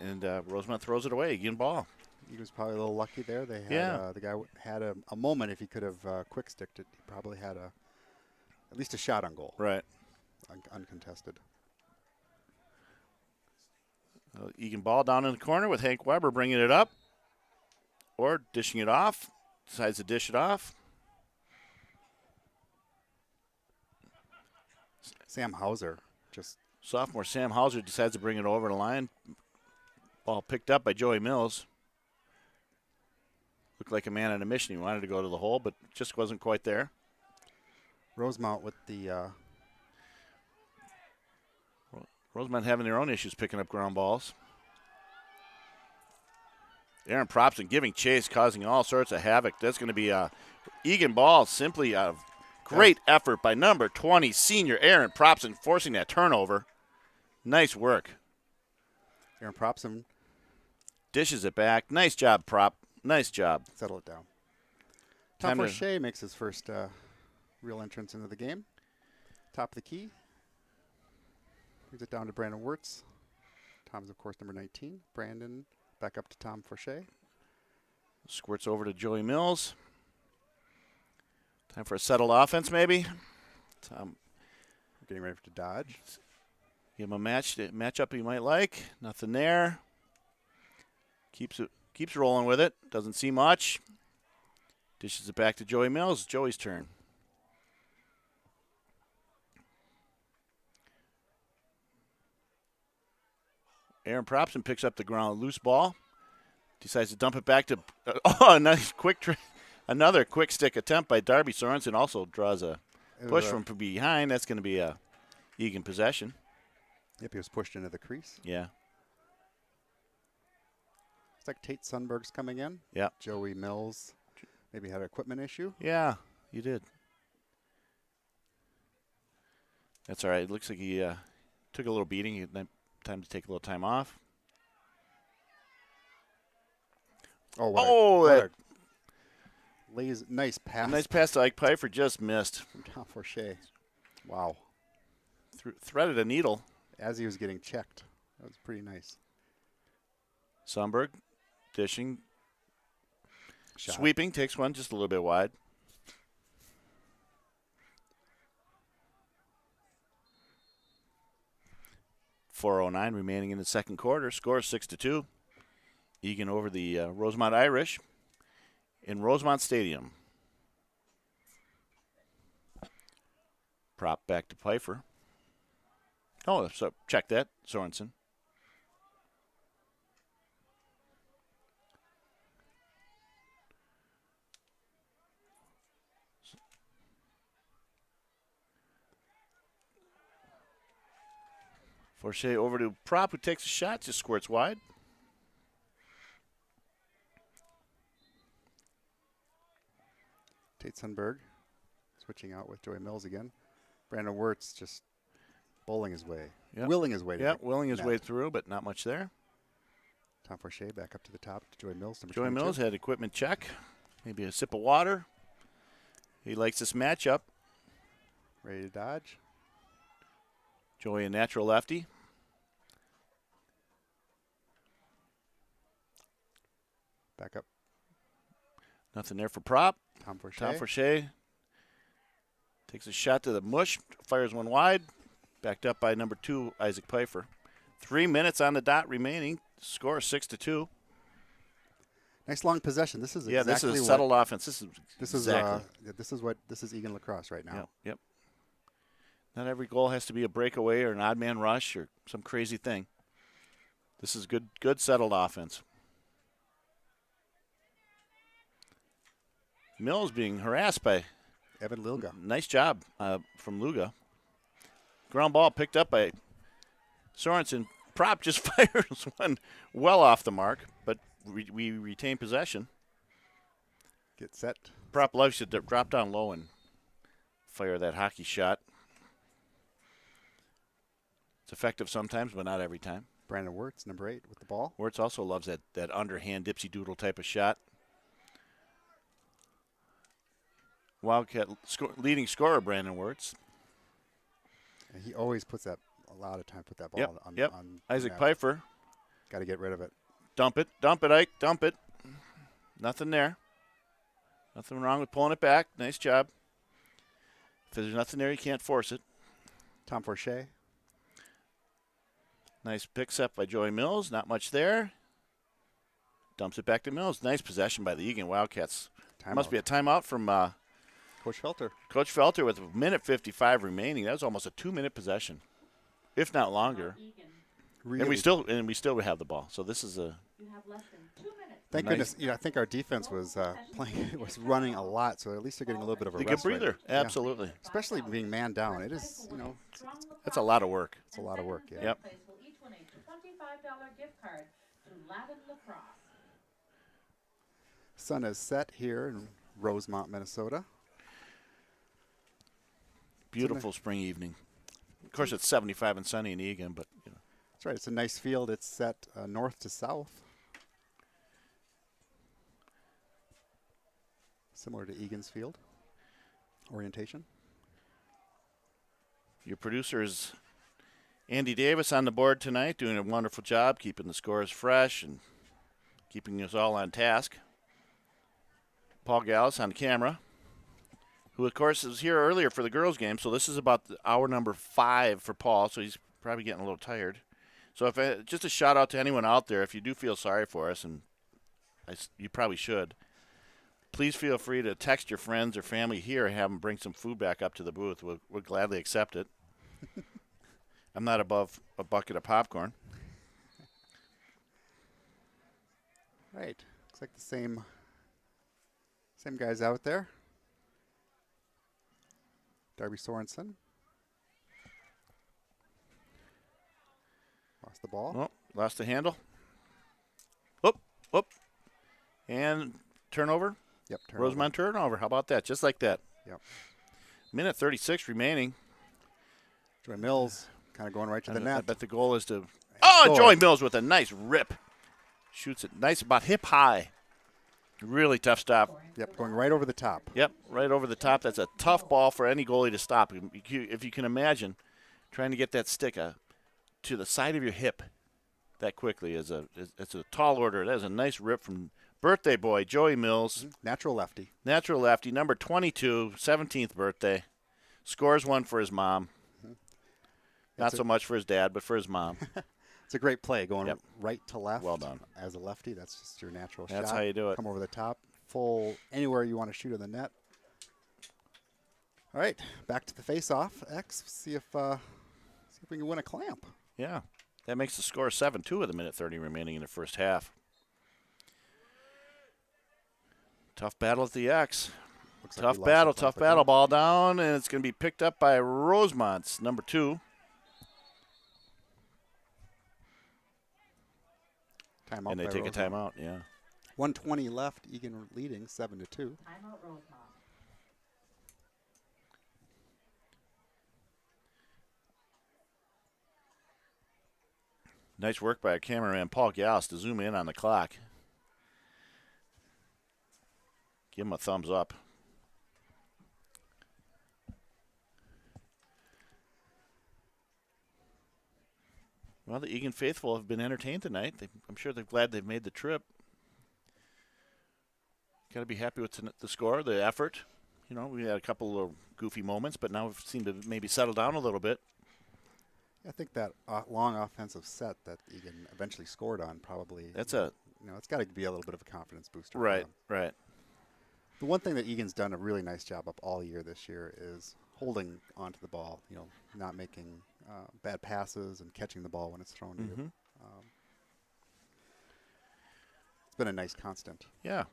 And Rosemount throws it away. Egan ball. He was probably a little lucky there. They had the guy had a moment. If he could have quick sticked it, he probably had at least a shot on goal. Right. Uncontested. Egan ball down in the corner with Hank Weber bringing it up or dishing it off. Decides to dish it off. Sam Hauser just. Sophomore Sam Hauser decides to bring it over the line. Ball picked up by Joey Mills. Looked like a man on a mission. He wanted to go to the hole, but just wasn't quite there. Rosemount with the. Rosemount having their own issues picking up ground balls. Aaron Propson giving chase, causing all sorts of havoc. That's going to be a Eagan ball, simply a great effort by number 20 senior Aaron Propson, forcing that turnover. Nice work. Aaron Propson dishes it back. Nice job, Prop. Nice job. Settle it down. Tom Forshey makes his first real entrance into the game. Top of the key. Brings it down to Brandon Wirtz. Tom's, of course, number 19. Brandon back up to Tom Forshey. Squirts over to Joey Mills. Time for a settled offense, maybe. Tom getting ready to dodge. Give him a matchup he might like. Nothing there. Keeps rolling with it. Doesn't see much. Dishes it back to Joey Mills. Joey's turn. Aaron Propson picks up the ground loose ball. Decides to dump it back to nice another quick stick attempt by Darby Sorensen. Also draws a push from behind. That's going to be a Eagan possession. Yep, he was pushed into the crease. Yeah. It's like Tate Sundberg's coming in. Yeah. Joey Mills maybe had an equipment issue. Yeah, you did. That's all right. It looks like he took a little beating. He had time to take a little time off. What a nice pass. Nice pass to Ike Pfeiffer, just missed. From Tom Forche. Wow. Threaded a needle. As he was getting checked. That was pretty nice. Sundberg dishing. Shot. Sweeping, takes one just a little bit wide. .409 remaining in the second quarter. Score 6-2. Eagan over the Rosemount Irish in Rosemount Stadium. Prop back to Pfeiffer. Oh, so check that, Sorensen. Forche over to Prop, who takes a shot, just squirts wide. Tate Sundberg switching out with Joey Mills again. Brandon Wirtz just bowling his way. Yep. Willing his way. Willing his way through, but not much there. Tom Forche back up to the top to Joey Mills. Joey Mills had equipment check. Maybe a sip of water. He likes this matchup. Ready to dodge. Joey, a natural lefty. Back up. Nothing there for Prop. Tom Forche. Tom Forche takes a shot to the mush, fires one wide. Backed up by number 2, Isaac Pfeiffer. 3 minutes on the dot remaining. Score 6-2. Nice long possession. This is this is a settled offense. This is Eagan lacrosse right now. Yep. Not every goal has to be a breakaway or an odd man rush or some crazy thing. This is good settled offense. Mills being harassed by Evan Lilga. Nice job from Luga. Ground ball picked up by Sorensen. Prop just fires one well off the mark, but we retain possession. Get set. Prop loves to drop down low and fire that hockey shot. It's effective sometimes, but not every time. Brandon Wirtz, number 8, with the ball. Wirtz also loves that underhand dipsy doodle type of shot. Wildcat leading scorer, Brandon Wirtz. And he always puts a lot of time put that ball on. Isaac Pfeiffer. Got to get rid of it. Dump it, Ike, dump it. Nothing there. Nothing wrong with pulling it back. Nice job. If there's nothing there, you can't force it. Tom Forche. Nice picks up by Joey Mills. Not much there. Dumps it back to Mills. Nice possession by the Eagan Wildcats. Must be a timeout from Coach Felter. Coach Felter with a minute 55 remaining. That was almost a 2-minute possession, if not longer. Really? And we still have the ball. So this is a. You have less than 2 minutes. Thank goodness. I think our defense was was running a lot, so at least they're getting a little bit of a good rest. breather. Right. Absolutely. Yeah. Especially being man down. It is, That's a lot of work. It's a lot of work. Yeah. Yep. Will each win a $25 gift card to Lavin Lacrosse. Sun is set here in Rosemount, Minnesota. Beautiful spring evening. Of course, it's 75 and sunny in Eagan, but that's right. It's a nice field. It's set north to south, similar to Eagan's field orientation. Your producer is Andy Davis on the board tonight, doing a wonderful job keeping the scores fresh and keeping us all on task. Paul Gallus on camera, who, of course, was here earlier for the girls' game. So this is about hour number 5 for Paul. So he's probably getting a little tired. So just a shout out to anyone out there, if you do feel sorry for us, and you probably should, please feel free to text your friends or family here and have them bring some food back up to the booth. We'll gladly accept it. I'm not above a bucket of popcorn. Right. Looks like the same guys out there. Darby Sorensen. Lost the ball. Oh, lost the handle. Whoop, whoop. And turnover. Yep, turnover. Rosemount turnover. How about that? Just like that. Yep. Minute 36 remaining. Joy Mills kind of going right to the net. I bet the goal is to... Oh, Joy Mills with a nice rip. Shoots it nice, about hip high. Really tough stop. Yep, going right over the top. Yep, right over the top. That's a tough ball for any goalie to stop. If you can imagine trying to get that stick to the side of your hip that quickly, it's a tall order. That is a nice rip from birthday boy Joey Mills. Natural lefty. Natural lefty, number 22, 17th birthday. Scores one for his mom. Not so much for his dad, but for his mom. It's a great play going right to left. Well done. As a lefty, that's just your natural shot. That's how you do it. Come over the top, full anywhere you want to shoot in the net. All right, back to the face-off. X, see if we can win a clamp. Yeah, that makes the score 7-2 with a minute 30 remaining in the first half. Tough battle at the X. Looks like Tough we lost battle, the clamp tough battle. again. Ball down, and it's going to be picked up by Rosemount's number 2. Timeout And they by take a Rosemount. timeout, yeah. 1:20 left. Eagan leading 7-2. Timeout Rosemount. Nice work by our cameraman, Paul Gauss, to zoom in on the clock. Give him a thumbs up. Well, the Eagan faithful have been entertained tonight. I'm sure they're glad they've made the trip. Got to be happy with the score, the effort. You know, we had a couple of goofy moments, but now we've seemed to maybe settle down a little bit. I think that long offensive set that Eagan eventually scored on probably. That's it's got to be a little bit of a confidence booster. for right, them. right. The one thing that Egan's done a really nice job of all year this year is holding onto the ball. You know, not making bad passes and catching the ball when it's thrown to you. It's been a nice constant. Yeah.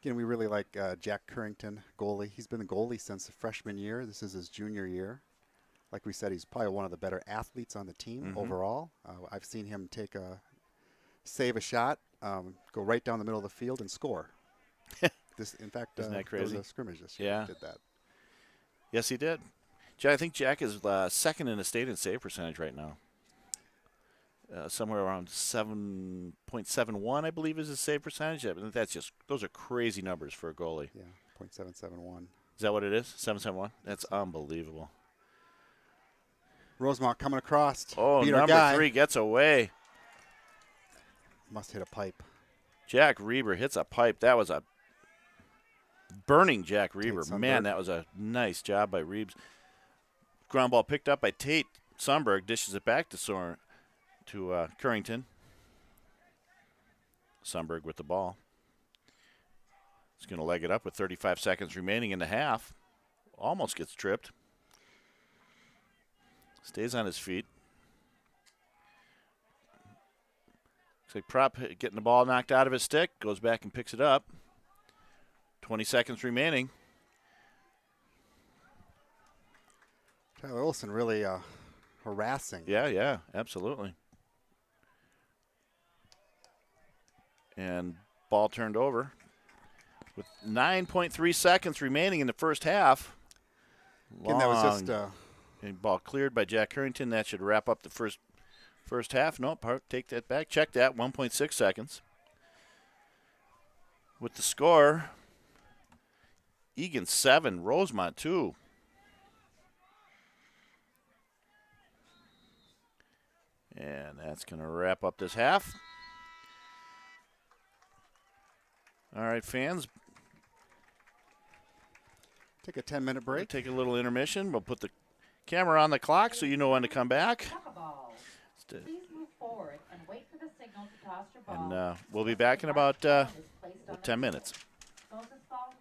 Again, we really like Jack Currington, goalie. He's been the goalie since the freshman year. This is his junior year. Like we said, he's probably one of the better athletes on the team overall. I've seen him save a shot, go right down the middle of the field and score. In fact, Isn't that there was crazy? a scrimmage this year. Yeah. He did that. Yes, he did. I think Jack is second in the state in save percentage right now. Somewhere around 7.71, I believe, is his save percentage. I mean, those are crazy numbers for a goalie. Yeah, .771. Is that what it is? 7.71? That's unbelievable. Rosemount coming across. Oh, beat our number guy. 3 gets away. Must hit a pipe. Jack Reber hits a pipe. That was a burning Jack Reber. Tate Man, Sundberg. that was a nice job by Reeves. Ground ball picked up by Tate. Sundberg dishes it back to Currington. Sundberg with the ball. He's going to leg it up with 35 seconds remaining in the half. Almost gets tripped. Stays on his feet. Looks like Prop getting the ball knocked out of his stick. Goes back and picks it up. 20 seconds remaining. Tyler Olson really harassing. Yeah, absolutely. And ball turned over with 9.3 seconds remaining in the first half. Again, that was just And ball cleared by Jack Currington. That should wrap up the first half. No, take that back. Check that. 1.6 seconds. With the score, Eagan 7, Rosemount 2. And that's going to wrap up this half. All right, fans. Take a 10-minute We'll break. take a little intermission. We'll put the camera on the clock so you know when to come back. Knuckleball. Please move forward and wait for the signal to toss your ball. And we'll be back in about 10 minutes. Closest ball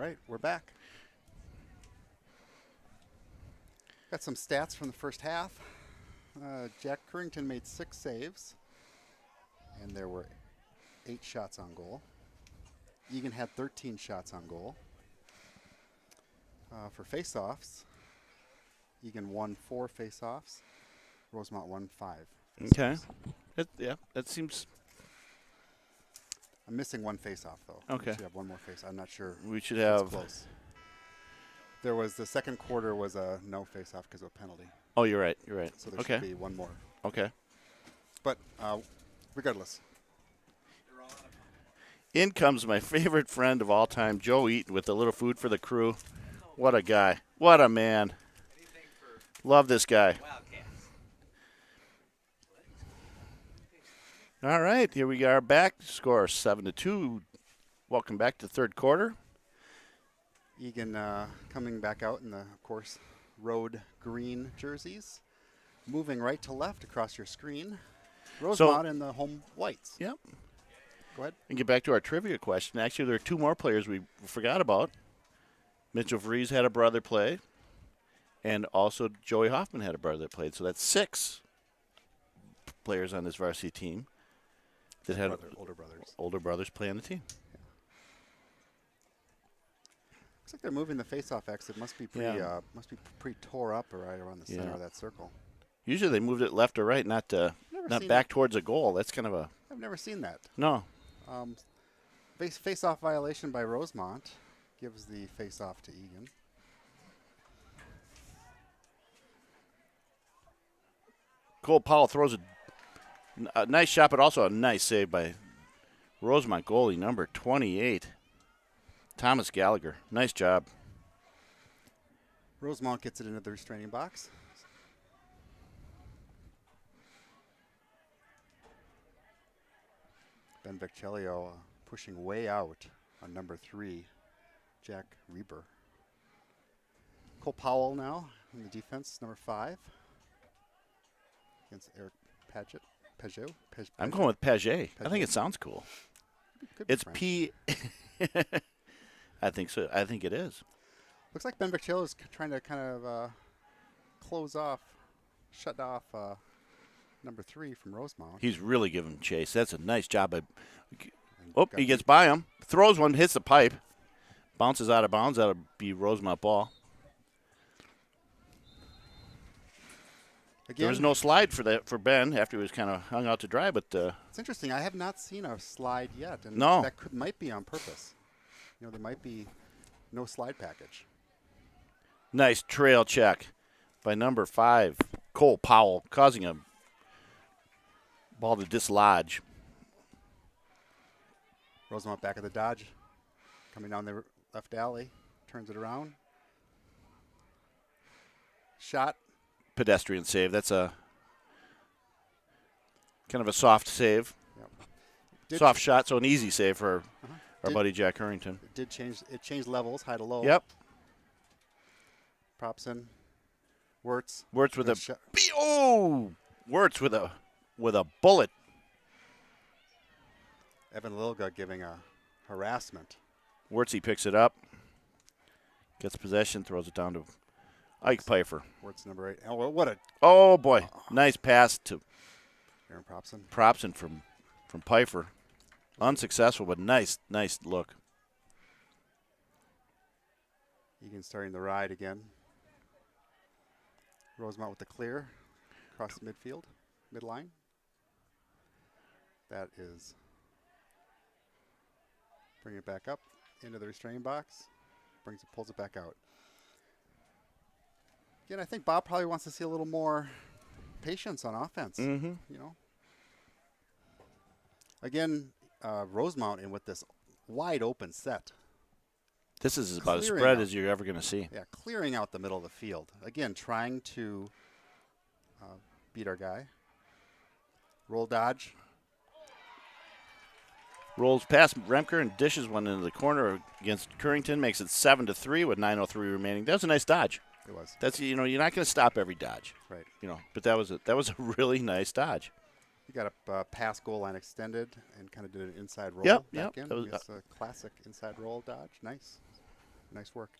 right, we're back. Got some stats from the first half. Jack Currington made 6 saves, and there were 8 shots on goal. Eagan had 13 shots on goal. For face-offs, Eagan won 4 face-offs. Rosemount won 5. Okay. That seems. I'm missing 1 face-off, though. Okay. We should have 1 more face. I'm not sure. We should It's have. close. There was the second quarter was a no face-off because of a penalty. Oh, you're right. You're right. So there Okay. should be 1 more. Okay. But regardless, In comes my favorite friend of all time, Joe Eaton, with a little food for the crew. What a guy. What a man. Love this guy. All right, here we are back. Score 7-2. Welcome back to third quarter. Eagan coming back out in the, of course, road green jerseys. Moving right to left across your screen. Rosemount in the home whites. Yep. Go ahead. And get back to our trivia question. Actually, there are 2 more players we forgot about. Mitchell Vries had a brother play, and also Joey Hoffman had a brother that played. So that's 6 players on this varsity team that had older brothers play on the team. Looks like they're moving the face-off X. It must be pretty tore up right around the center of that circle. Usually they moved it left or right, not back towards a goal. That's kind of a. I've never seen that. No. Face-off violation by Rosemount gives the face-off to Eagan. Cole Powell throws a nice shot, but also a nice save by Rosemount goalie number 28, Thomas Gallagher. Nice job. Rosemount gets it into the restraining box. Ben Vecchellio pushing way out on number 3, Jack Reber. Cole Powell now in the defense, number 5, against Eric Peugeot. I'm going with Paget. I think it sounds cool. It's P. I think so. I think it is. Looks like Ben Vecchellio is trying to kind of shut off number 3 from Rosemount. He's really giving chase. That's a nice job. He gets by him. Throws one, hits the pipe. Bounces out of bounds. That'll be Rosemount ball. Again, there was no slide for Ben after he was kind of hung out to dry. But it's interesting. I have not seen a slide yet. And no. That might be on purpose. There might be no slide package. Nice trail check by number 5, Cole Powell, causing a ball to dislodge. Rosemount back at the dodge, coming down the left alley, turns it around. Shot. Pedestrian save. That's a kind of a soft save. Yep. Soft shot, so an easy save for our buddy Jack Currington. It changed levels, high to low. Yep. Propson. Wirtz. Wirtz with a Wirtz with a bullet. Evan Lilga giving a harassment. Wirtz picks it up. Gets possession, throws it down to Ike Pfeiffer. Wirtz number 8. Oh, what a. Oh boy. Nice pass to Aaron Propson. Propson from Pfeiffer. Unsuccessful, but nice look. Eagan starting the ride again. Rosemount with the clear across the midfield, midline. That is bringing it back up into the restraining box. Pulls it back out. Again, I think Bob probably wants to see a little more patience on offense. Mm-hmm. Again, Rosemount in with this wide open set. This is about as spread as you're ever going to see. Yeah, clearing out the middle of the field. Again, trying to beat our guy. Roll dodge. Rolls past Remker and dishes one into the corner against Currington. Makes it 7-3 with 9:03 remaining. That was a nice dodge. It was. That's you're not going to stop every dodge. Right. But that was a really nice dodge. You got a pass goal line extended and kind of did an inside roll. Yep. Back in. That was a classic inside roll dodge. Nice. Nice work.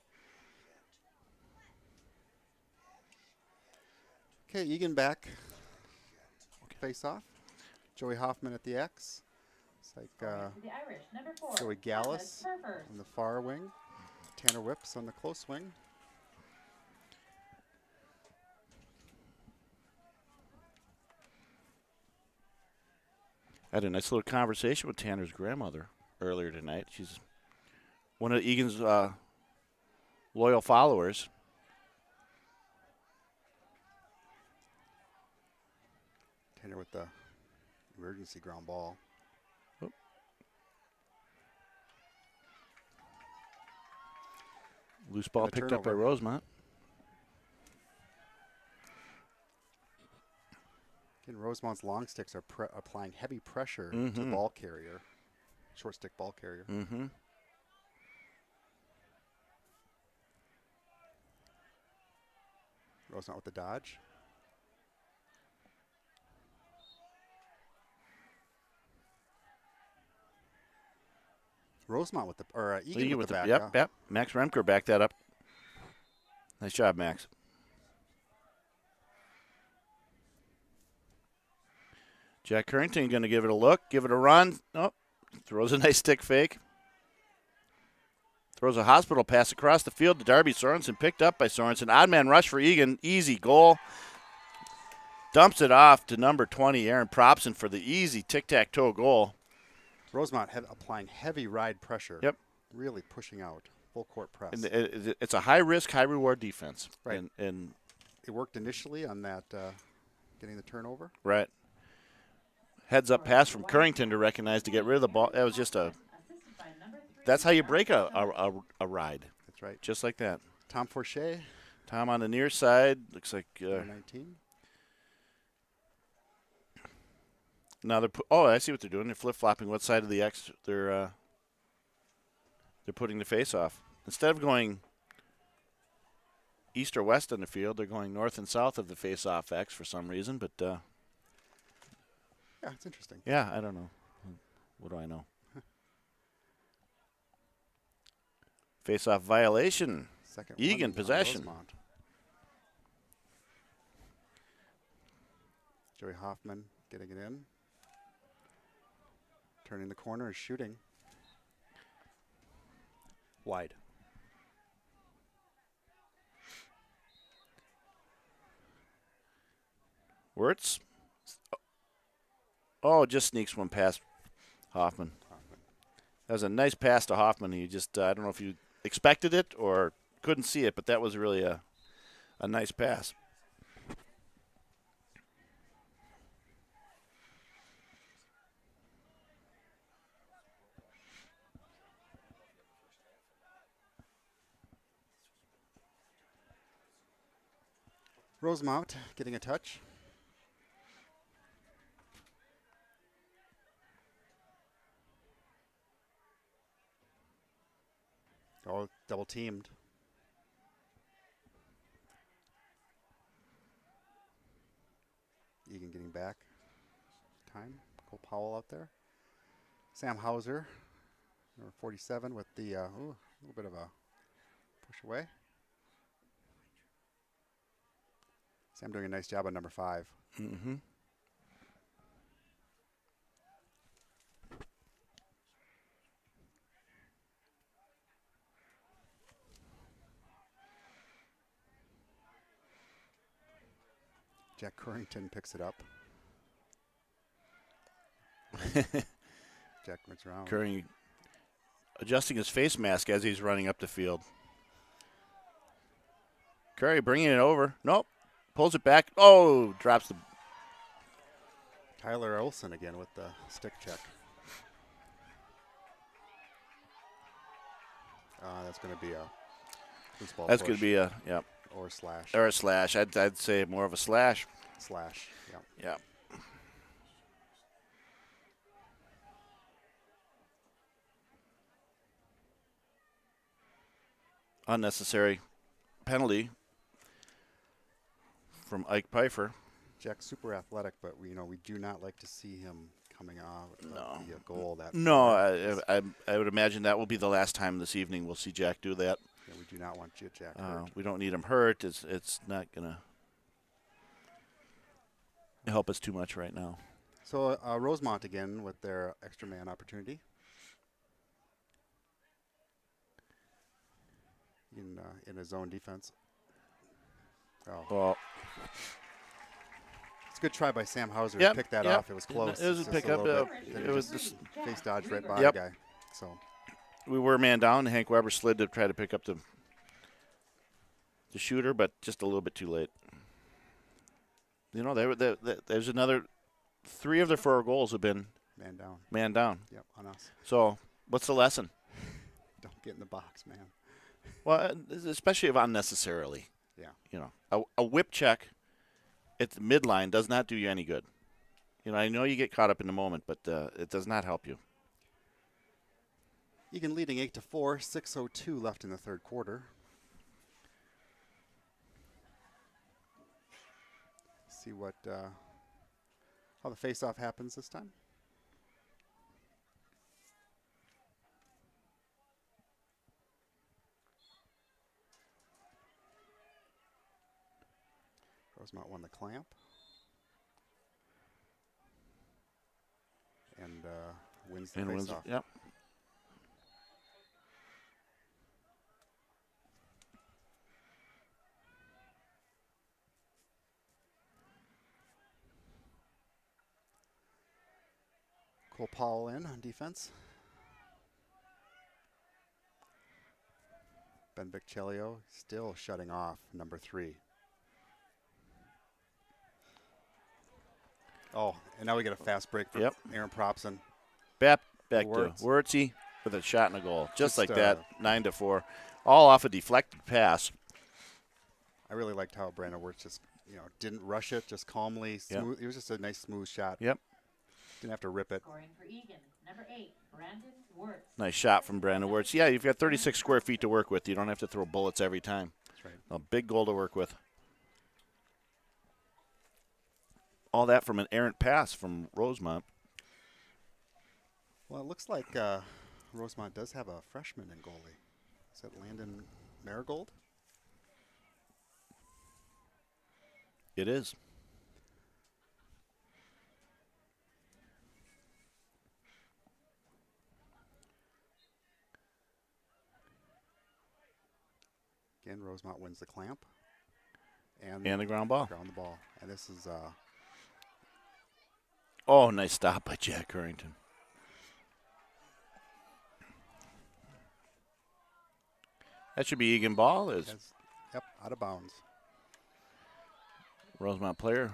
Okay, Eagan back. Face off. Joey Hoffman at the X. It's like The Irish, number 4. Joey Gallus on the far wing. Tanner Whips on the close wing. I had a nice little conversation with Tanner's grandmother earlier tonight. She's one of Eagan's loyal followers. Tanner with the emergency ground ball. Oop. Loose ball And a picked up by turnover. Rosemount. Again, Rosemount's long sticks are applying heavy pressure to the Mhm. ball carrier, short stick ball carrier. Mm-hmm. Rosemount with the dodge. Rosemount with the, or Eagan with the back. Yep, yep. Max Remker backed that up. Nice job, Max. Jack Currington going to give it a look, give it a run. Oh, throws a nice stick fake. Throws a hospital pass across the field to Darby Sorensen, picked up by Sorensen. Odd man rush for Eagan, easy goal. Dumps it off to number 20, Aaron Propson, for the easy tic-tac-toe goal. Rosemount applying heavy ride pressure. Yep. Really pushing out. Full court press. And it's a high-risk, high-reward defense. Right. And it worked initially on that getting the turnover. right. Heads-up pass from Currington to recognize to get rid of the ball. That was just that's how you break a ride. That's right. Just like that. Tom Forche, Tom on the near side. Looks like number 19. now they're I see what they're doing. They're flip-flopping what side of the X they're putting the face off. Instead of going east or west on the field, they're going north and south of the face-off X for some reason. But Yeah, it's interesting. yeah, I don't know. What do I know? Face-off violation. Second Eagan one on possession. Rosemount. Joey Hoffman getting it in. Turning the corner and shooting. Wide. Wirtz. Oh, just sneaks one past Hoffman. That was a nice pass to Hoffman. He just, I don't know if you expected it or couldn't see it, but that was really a nice pass. Rosemount getting a touch. Oh, double teamed. Eagan getting back. Time. Cole Powell out there. Sam Hauser, number 47, with the a little bit of a push away. Sam doing a nice job on number 5. Mm-hmm. Jack Currington picks it up. Jack runs around. Curry adjusting his face mask as he's running up the field. Curry bringing it over. Nope. Pulls it back. Oh, drops the. Tyler Olson again with the stick check. That's going to be a loose ball That's push. going to be a, yeah. Or slash. Or a slash. I'd say more of a slash. Slash, yeah. Yeah. Unnecessary penalty from Ike Pfeiffer. Jack's super athletic, but we do not like to see him coming off of the goal. That No, I would imagine that will be the last time this evening we'll see Jack do that. Yeah. Yeah, we do not want Jack hurt. We don't need him hurt. It's not going to help us too much right now. So Rosemount again with their extra man opportunity. In a zone defense. Oh. Well, It's a good try by Sam Hauser Yep, to pick that yep. off. It was close. It was It's a just pickup. little bit. It Then he was just just- face dodge right by Yep. the guy. So we were man down. Hank Weber slid to try to pick up the shooter, but just a little bit too late. You know, there's another 3 of their 4 goals have been man down. man down. Yep, on us. So what's the lesson? Don't get in the box, man. Well, especially if unnecessarily. Yeah. You know, a whip check at the midline does not do you any good. You know, I know you get caught up in the moment, but it does not help you. Eagan leading 8-4, 6:02 left in the third quarter. See what how the face-off happens this time. Rosemount won the clamp. And wins the face-off. Yep. Cole Powell in on defense. Ben Viccelio still shutting off number 3. Oh, and now we get a fast break from Aaron Propson. Back to Wirtz. Wirtzy with a shot and a goal. Just like that, uh, 9-4. All off a deflected pass. I really liked how Brandon Wirtz just, didn't rush it, just calmly, smooth. It was just a nice, smooth shot. Yep. Didn't have to rip it. Scoring for Eagan, number 8, Brandon Wirtz. Nice shot from Brandon Wirtz. Yeah, you've got 36 square feet to work with. You don't have to throw bullets every time. That's right. A big goal to work with. All that from an errant pass from Rosemount. Well, it looks like Rosemount does have a freshman in goalie. Is that Landon Marigold? It is. Again, Rosemount wins the clamp. And the ground ball. Ground the ball. And this is Oh, nice stop by Jack Currington. That should be Eagan ball. yep, out of bounds. Rosemount player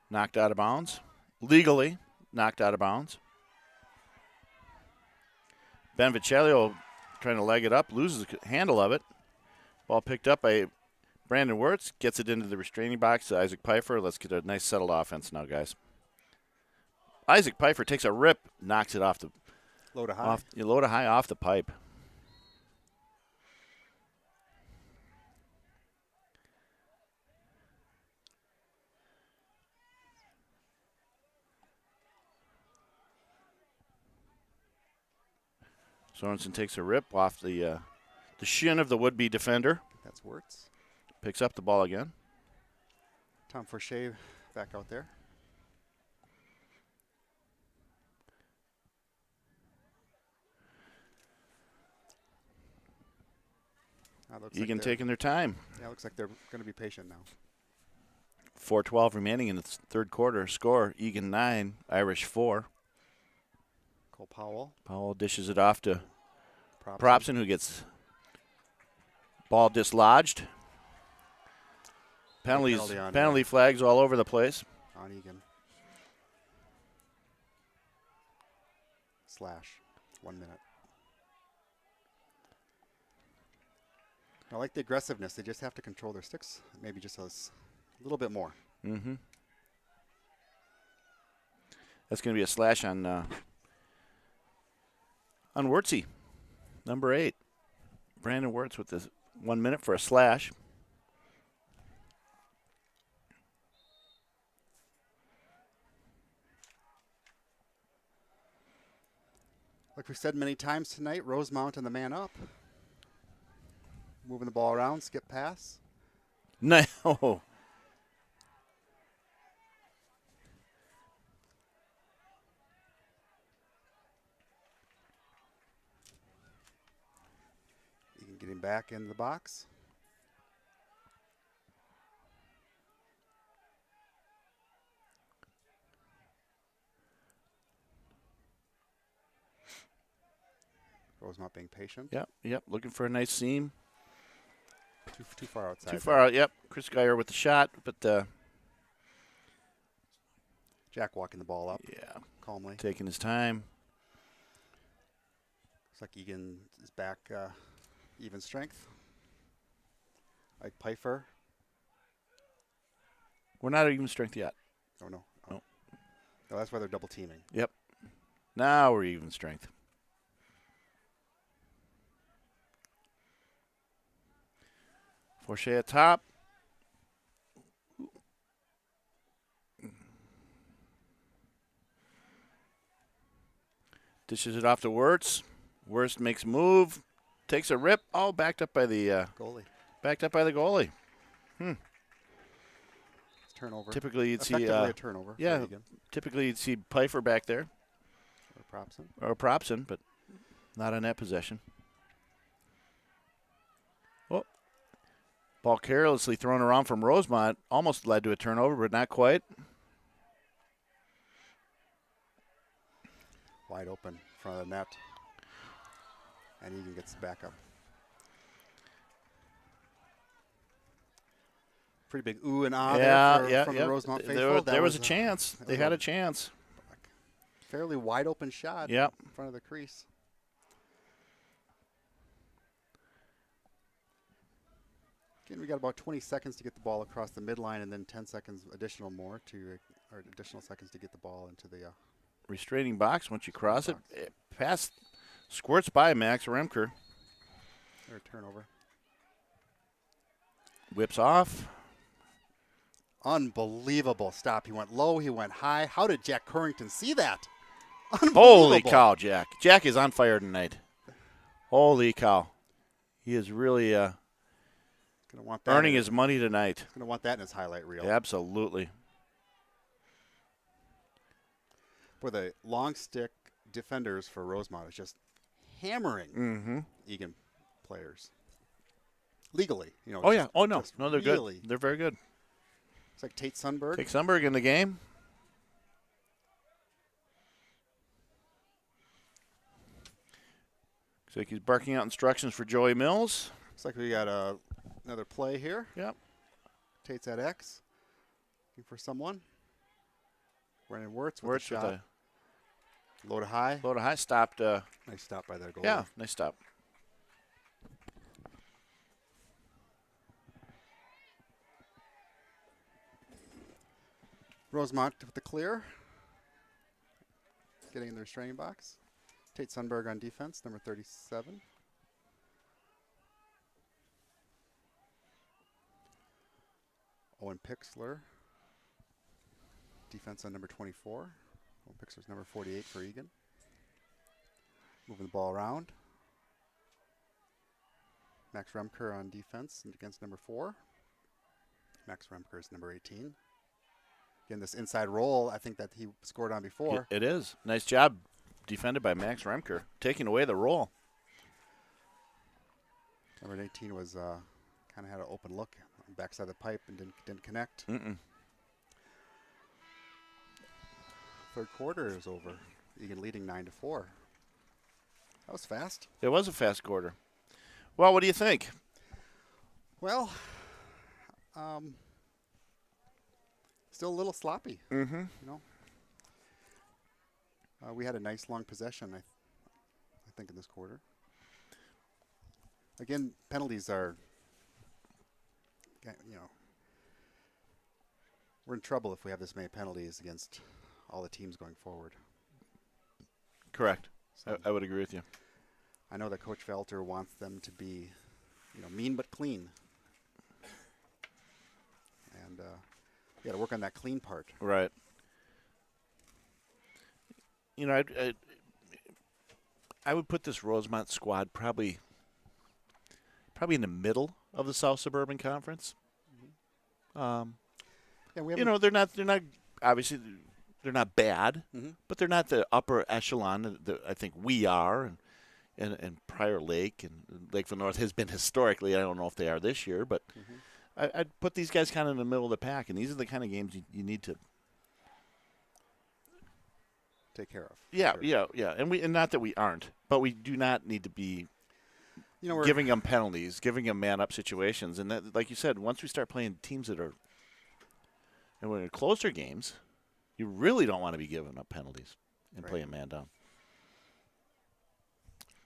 knocked out of bounds. Legally knocked out of bounds. Ben Viccelio trying to leg it up, loses the handle of it. Ball picked up by Brandon Wirtz, gets it into the restraining box to Isaac Pfeiffer. Let's get a nice settled offense now, guys. Isaac Pfeiffer takes a rip, knocks it off the low to high. Low to high off the pipe. Sorensen takes a rip off the shin of the would-be defender. That's Wirtz. Picks up the ball again. Tom Forshea back out there. Eagan taking their time. Yeah, looks like they're going to be patient now. 4:12 remaining in the third quarter. Score, Eagan 9, Irish 4. Cole Powell. Powell dishes it off to Propson. Propson, who gets ball dislodged. Penalty flags all over the place. On Eagan. Slash. 1 minute. I like the aggressiveness. They just have to control their sticks, maybe just a little bit more. Mm-hmm. That's going to be a slash on Wirtzy, number 8. Brandon Wirtz with this 1 minute for a slash. Like we said many times tonight, Rosemount and the man up. Moving the ball around, skip pass. No. Eagan getting back into the box. Rosemount being patient. Yep. Looking for a nice seam. Too far outside. Too far out. Yep. Chris Geyer with the shot, but Jack walking the ball up. Yeah. Calmly. Taking his time. Looks like Eagan is back even strength. Ike Pfeiffer. We're not even strength yet. Oh, no. No. No, that's why they're double teaming. Yep. Now we're even strength. Forche at top. Dishes it off to Wirtz. Wirtz makes a move. Takes a rip. Oh, backed up by the goalie. Backed up by the goalie. It's turnover. Typically you'd see Effectively a turnover. yeah. For Eagan. Typically you'd see Pfeiffer back there Or Propson. or Propson, but not on that possession. Oh. Ball carelessly thrown around from Rosemount. Almost led to a turnover, but not quite. Wide open in front of the net. And Eagan gets the back up. Pretty big ooh and ah there from the Rosemount faithful. There was a chance. They had a chance. Fairly wide open shot Yep. in front of the crease. Again, we got about 20 seconds to get the ball across the midline, and then 10 seconds additional seconds to get the ball into the Restraining box. Once you cross it, pass squirts by Max Remker. or turnover. Whips off. Unbelievable stop. He went low, he went high. How did Jack Currington see that? Holy cow, Jack. Jack is on fire tonight. Holy cow. He is really Gonna want that earning in his money tonight. He's going to want that in his highlight reel. Absolutely. For the long stick defenders for Rosemount is just hammering Eagan players. Legally, Oh, yeah. Oh, no. just No, they're really, good. They're very good. It's like Tate Sundberg. Take Sundberg in the game. Looks like he's barking out instructions for Joey Mills. Looks like we got another play here. Yep. Tate's at X. Looking for someone. Brandon Wirtz with Wirtz the with shot. Low to high. Low to high stopped. Nice stop by their goalie. Yeah, nice stop. Rosemount with the clear. Getting in the restraining box. Tate Sundberg on defense, number 37. Owen Pixler. Defense on number 24. Owen Pixler's number 48 for Eagan. Moving the ball around. Max Remker on defense against number 4. Max Remker is number 18. Again, this inside roll, I think that he scored on before. It is. Nice job defended by Max Remker, taking away the roll. Number 18 was kind of had an open look on the backside of the pipe and didn't connect. Third quarter is over. Eagan leading 9-4. That was fast. It was a fast quarter. Well, what do you think? Well, still a little sloppy. You know, we had a nice long possession, I think, in this quarter. Again, penalties are, you know, we're in trouble if we have this many penalties against all the teams going forward. Correct. So I would agree with you. I know that Coach Velter wants them to be, you know, mean but clean. And we got to work on that clean part. Right. You know, I would put this Rosemount squad probably probably in the middle of the South Suburban Conference. Yeah, we You haven't. know, they're not obviously they're not bad, Mm-hmm. but they're not the upper echelon that I think we are, and Prior Lake and Lakeville North has been historically. I don't know if they are this year, but I'd put these guys kind of in the middle of the pack, and these are the kind of games you need to. Take care of. Yeah, Sure. yeah, and not that we aren't, but we do not need to be We're giving them penalties, giving them man-up situations, and that, like you said, once we start playing teams that are, and when they're closer games, you really don't want to be giving up penalties and playing man down.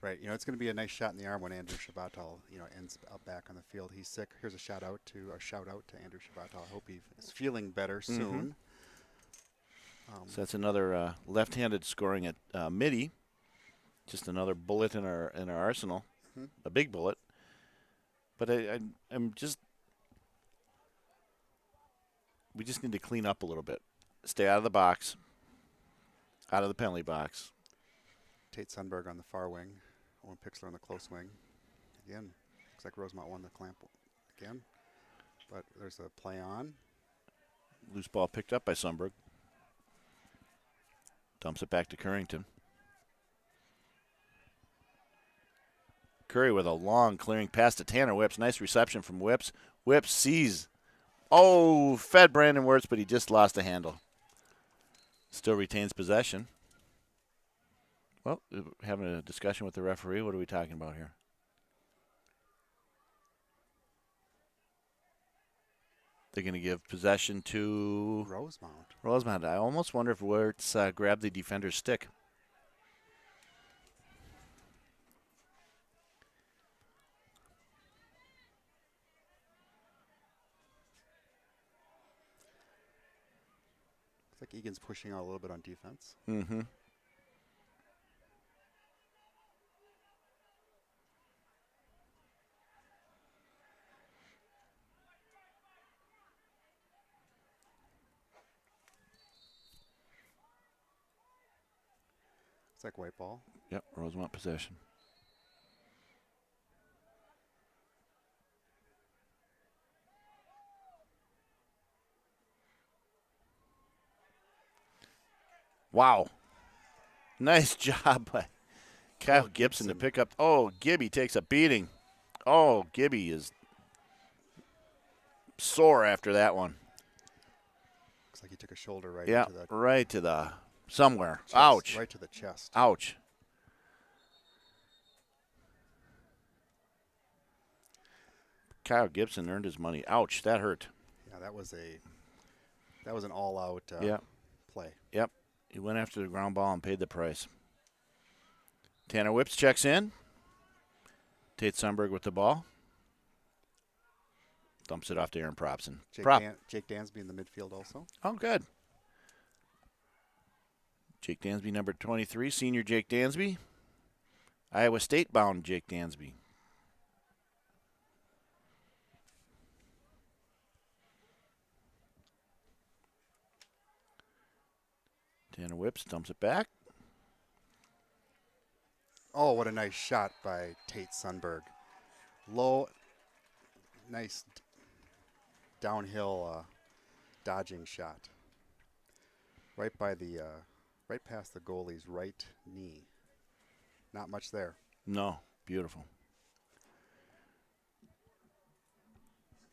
right. It's going to be a nice shot in the arm when Andrew Shabatal, ends up back on the field. He's sick. Here's a shout out to Andrew Shabatal. I hope he is feeling better soon. So that's another left-handed scoring at midi. Just another bullet in our arsenal, a big bullet. But I'm just, we just need to clean up a little bit. Stay out of the box, out of the penalty box. Tate Sundberg on the far wing. Owen Pixler on the close wing. Again, looks like Rosemount won the clamp again. But there's a play on. Loose ball picked up by Sundberg. Dumps it back to Currington. Curry with a long clearing pass to Tanner Whips. Nice reception from Whips. Whips sees. Oh, fed Brandon Wirtz, but he just lost the handle. Still retains possession. Well, having a discussion with the referee. What are we talking about here? They're going to give possession to Rosemount. I almost wonder if Wirtz grabbed the defender's stick. Looks like Eagan's pushing out a little bit on defense. Mm-hmm. It's like white ball. Yep, Rosemount possession. Wow. Nice job by Kyle Gibson to pick up. Oh, Gibby takes a beating. Oh, Gibby is sore after that one. Looks like he took a shoulder right Yeah, into the right to the somewhere. chest, Ouch. right to the chest. Ouch. Kyle Gibson earned his money. Ouch, that hurt. Yeah, that was an all-out play. Yep. He went after the ground ball and paid the price. Tanner Whips checks in. Tate Sundberg with the ball. Dumps it off to Aaron Propson. Jake Dansby in the midfield also. Oh, good. Jake Dansby, number 23, senior Jake Dansby. Iowa State bound Jake Dansby. Tanner Whips dumps it back. Oh, what a nice shot by Tate Sundberg. Low, nice downhill dodging shot. Right past the goalie's right knee. Not much there. No, beautiful.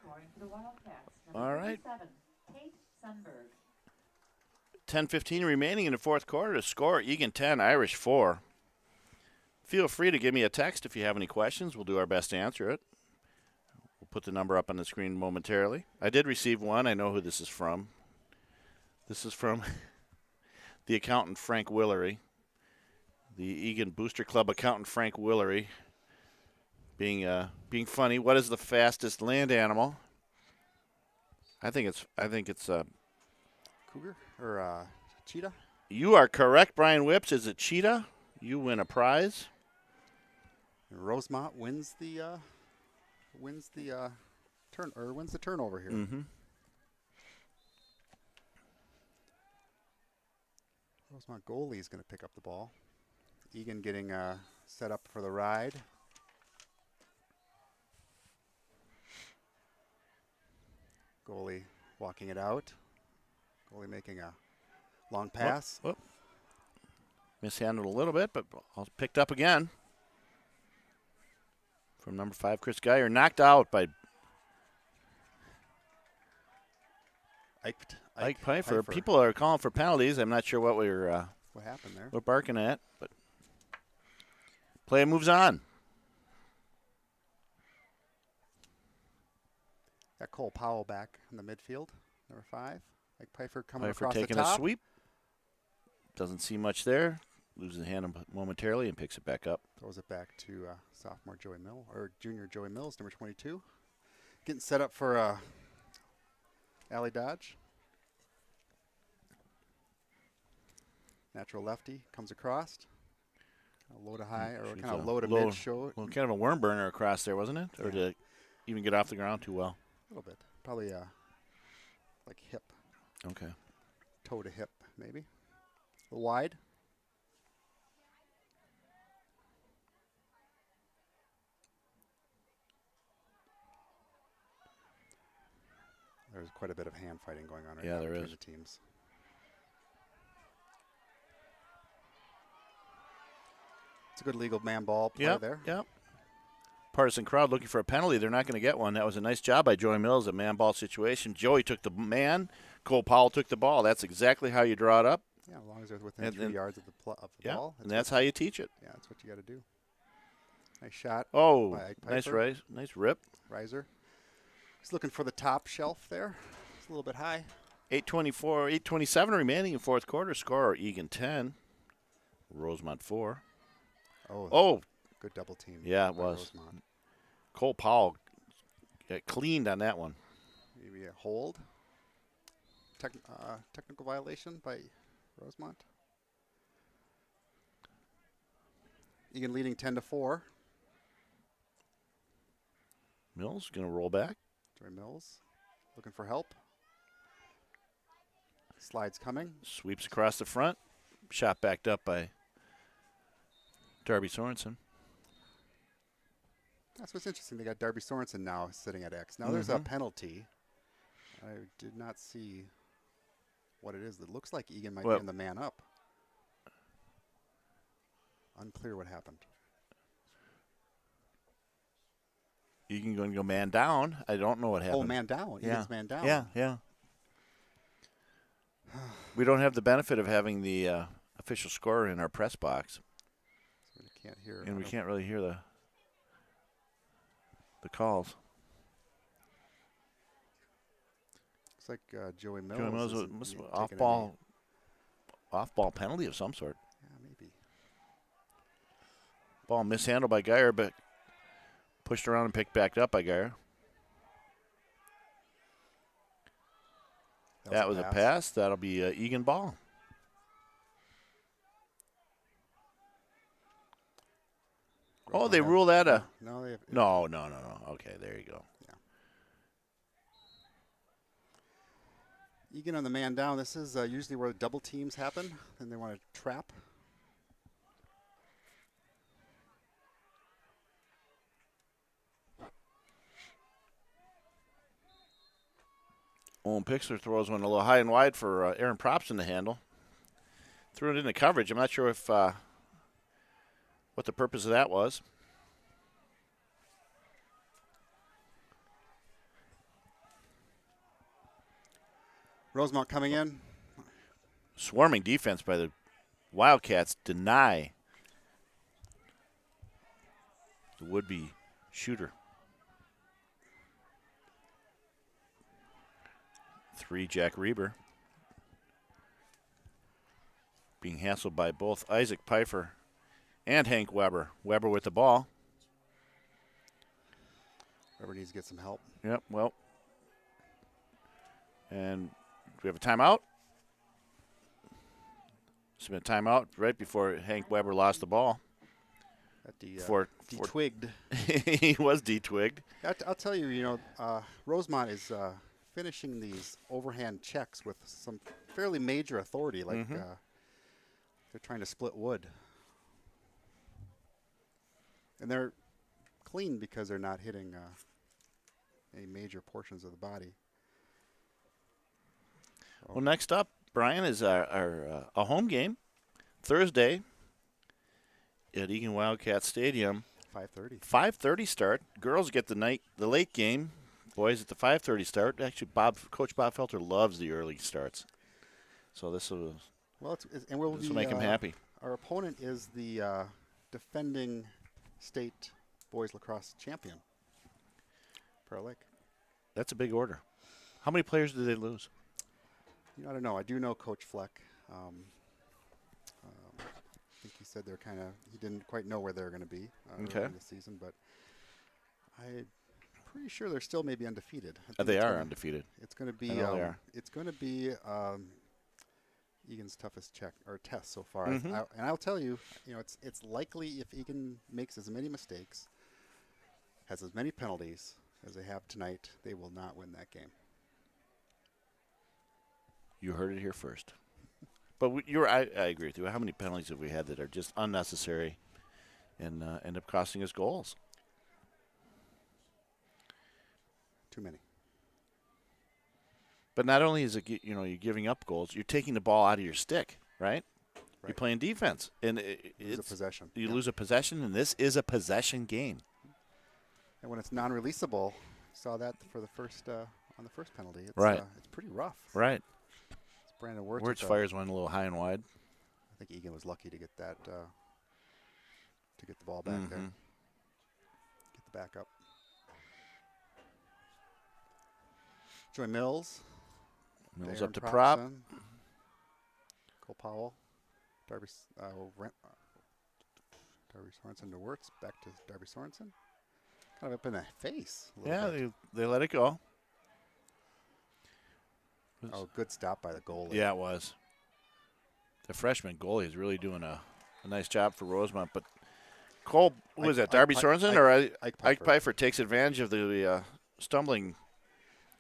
Scoring for the Wildcats. All right. 7, Tate Sundberg. 10:15 remaining in the fourth quarter to score. Eagan 10, Irish 4. Feel free to give me a text if you have any questions. We'll do our best to answer it. We'll put the number up on the screen momentarily. I did receive one. I know who this is from. This is from the accountant, Frank Willery. The Eagan Booster Club accountant, Frank Willery. Being funny. What is the fastest land animal? I think it's Cougar or cheetah? You are correct, Brian Whips. Is it cheetah? You win a prize. And Rosemount wins the turnover here. Mm-hmm. Rosemount goalie is going to pick up the ball. Eagan getting set up for the ride. Goalie walking it out. Goalie making a long pass. Whoop. Mishandled a little bit, but all picked up again. From number 5, Chris Geyer, knocked out by Ike Pfeiffer. People are calling for penalties. I'm not sure what what happened there. we're barking at, but play moves on. Got Cole Powell back in the midfield, number 5. Ike Pfeiffer coming across taking the top. a sweep. Doesn't see much there. Loses the hand momentarily and picks it back up. Throws it back to sophomore Joey Mill, or junior Joey Mills, number 22. Getting set up for alley dodge. Natural lefty comes across. Low to high, or kind of low to mid show. Well, kind of a worm burner across there, wasn't it? Or did it even get off the ground too well? A little bit. Probably like hip. Okay. Toe to hip, maybe. A little wide. There's quite a bit of hand fighting going on right now between the teams. It's a good legal man ball play there. Yep. Partisan crowd looking for a penalty. They're not going to get one. That was a nice job by Joey Mills, a man ball situation. Joey took the man. Cole Powell took the ball. That's exactly how you draw it up. Yeah, as long as they're within 3 yards of the ball. And that's how you teach it. Yeah, that's what you got to do. Nice shot. Oh, by Ike nice Pfeiffer. nice rip. Riser. He's looking for the top shelf there. It's a little bit high. 8:27 remaining in fourth quarter. Scorer Eagan 10, Rosemount 4. Oh, good double team. Yeah, it was. Rosemount. Cole Powell got cleaned on that one. Maybe a hold. Technical violation by Rosemount. Eagan leading 10-4. Mills going to roll back. Joy Mills looking for help. Slides coming. Sweeps across the front. Shot backed up by Darby Sorensen. That's what's interesting. They got Darby Sorensen now sitting at X. Now there's a penalty. I did not see what it is. It looks like Eagan might be in the man up. Unclear what happened. Eagan going to go man down. I don't know what happened. Oh, man down. Yeah. Egan's man down. Yeah. We don't have the benefit of having the official scorer in our press box. So we can't hear. And we can't really hear the calls. Looks like Joey Mills. Joey Mills must off ball penalty of some sort. Yeah, maybe. Ball mishandled by Geyer, but pushed around and picked back up by Geyer. That was a pass. That'll be Eagan ball. Oh, they rule that a no. No. Okay, there you go. Yeah. Eagan on the man down. This is usually where double teams happen, and they want to trap. Owen Pixler throws one a little high and wide for Aaron Propson to handle. Threw it into coverage. I'm not sure if what the purpose of that was. Rosemount coming in. Swarming defense by the Wildcats deny the would-be shooter. 3, Jack Reber. Being hassled by both Isaac Pfeiffer and Hank Weber. Weber with the ball. Weber needs to get some help. Yep, well. And do we have a timeout? It's been a timeout right before Hank Weber lost the ball. Detwigged. He was detwigged. I'll tell you, Rosemount is finishing these overhand checks with some fairly major authority, like they're trying to split wood. And they're clean because they're not hitting any major portions of the body. Well, next up, Brian, is our a home game Thursday at Eagan Wildcat Stadium. 5:30. 5:30 start. Girls get the late game. Boys at the 5:30 start. Actually, Coach Bob Felter loves the early starts. So this will make him happy. Our opponent is the defending state boys lacrosse champion, Pearl Lake. That's a big order. How many players did they lose? I don't know. I do know Coach Fleck. I think he said he didn't quite know where they're going to be okay. in the season, but I'm pretty sure they're still maybe undefeated. They are undefeated. It's going to be. It's going to be Eagan's toughest test so far. Mm-hmm. And I'll tell you, it's likely if Eagan makes as many mistakes, has as many penalties as they have tonight, they will not win that game. You heard it here first. But I agree with you. How many penalties have we had that are just unnecessary and end up costing us goals? Too many. But not only is it, you're giving up goals, you're taking the ball out of your stick, right? You're playing defense. And it's a possession. You lose a possession, and this is a possession game. And when it's non-releasable, saw that for the first on the first penalty. It's, right. It's pretty rough. Right. It's Brandon Wirtz. Wirtz fires one a little high and wide. I think Eagan was lucky to get that to get the ball back there. Get the back up. Joy Mills. Mills Darren up to prop. Propson, Cole Powell. Darby Sorensen to Wirtz. Back to Darby Sorensen. Kind of up in the face. Yeah, they let it go. Oh, good stop by the goalie. Yeah, it was. The freshman goalie is really doing a nice job for Rosemount. But Cole, who is that, Darby Sorensen or Ike Pfeiffer takes advantage of the stumbling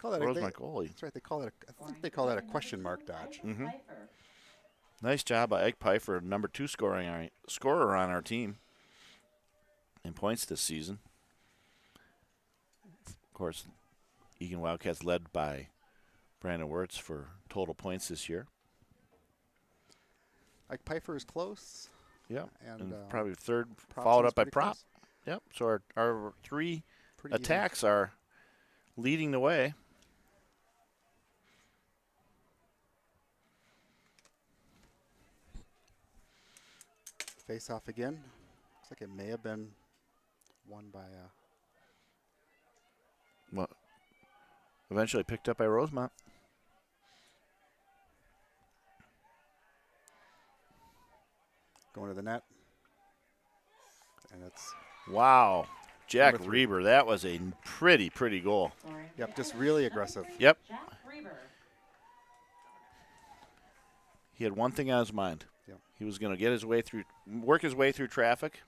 Rosemount goalie. That's right. I think they call that a question mark dodge. Mm-hmm. Nice job by Ike Pfeiffer, number 2 scorer on our team in points this season. Of course, Eagan Wildcats led by Brandon Wirtz for total points this year. Ike Pfeiffer is close. Yeah, and probably third, Propson's followed up by Prop. close. Yep, so our 3 Pretty attacks are leading the way. Face off again. Looks like it may have been won by Well, eventually picked up by Rosemount. going to the net. And it's Wow. Jack Number 3. Reber, that was a pretty goal. Yep, just really aggressive. Yep. Jack Reber. He had one thing on his mind. Yep. He was going to work his way through traffic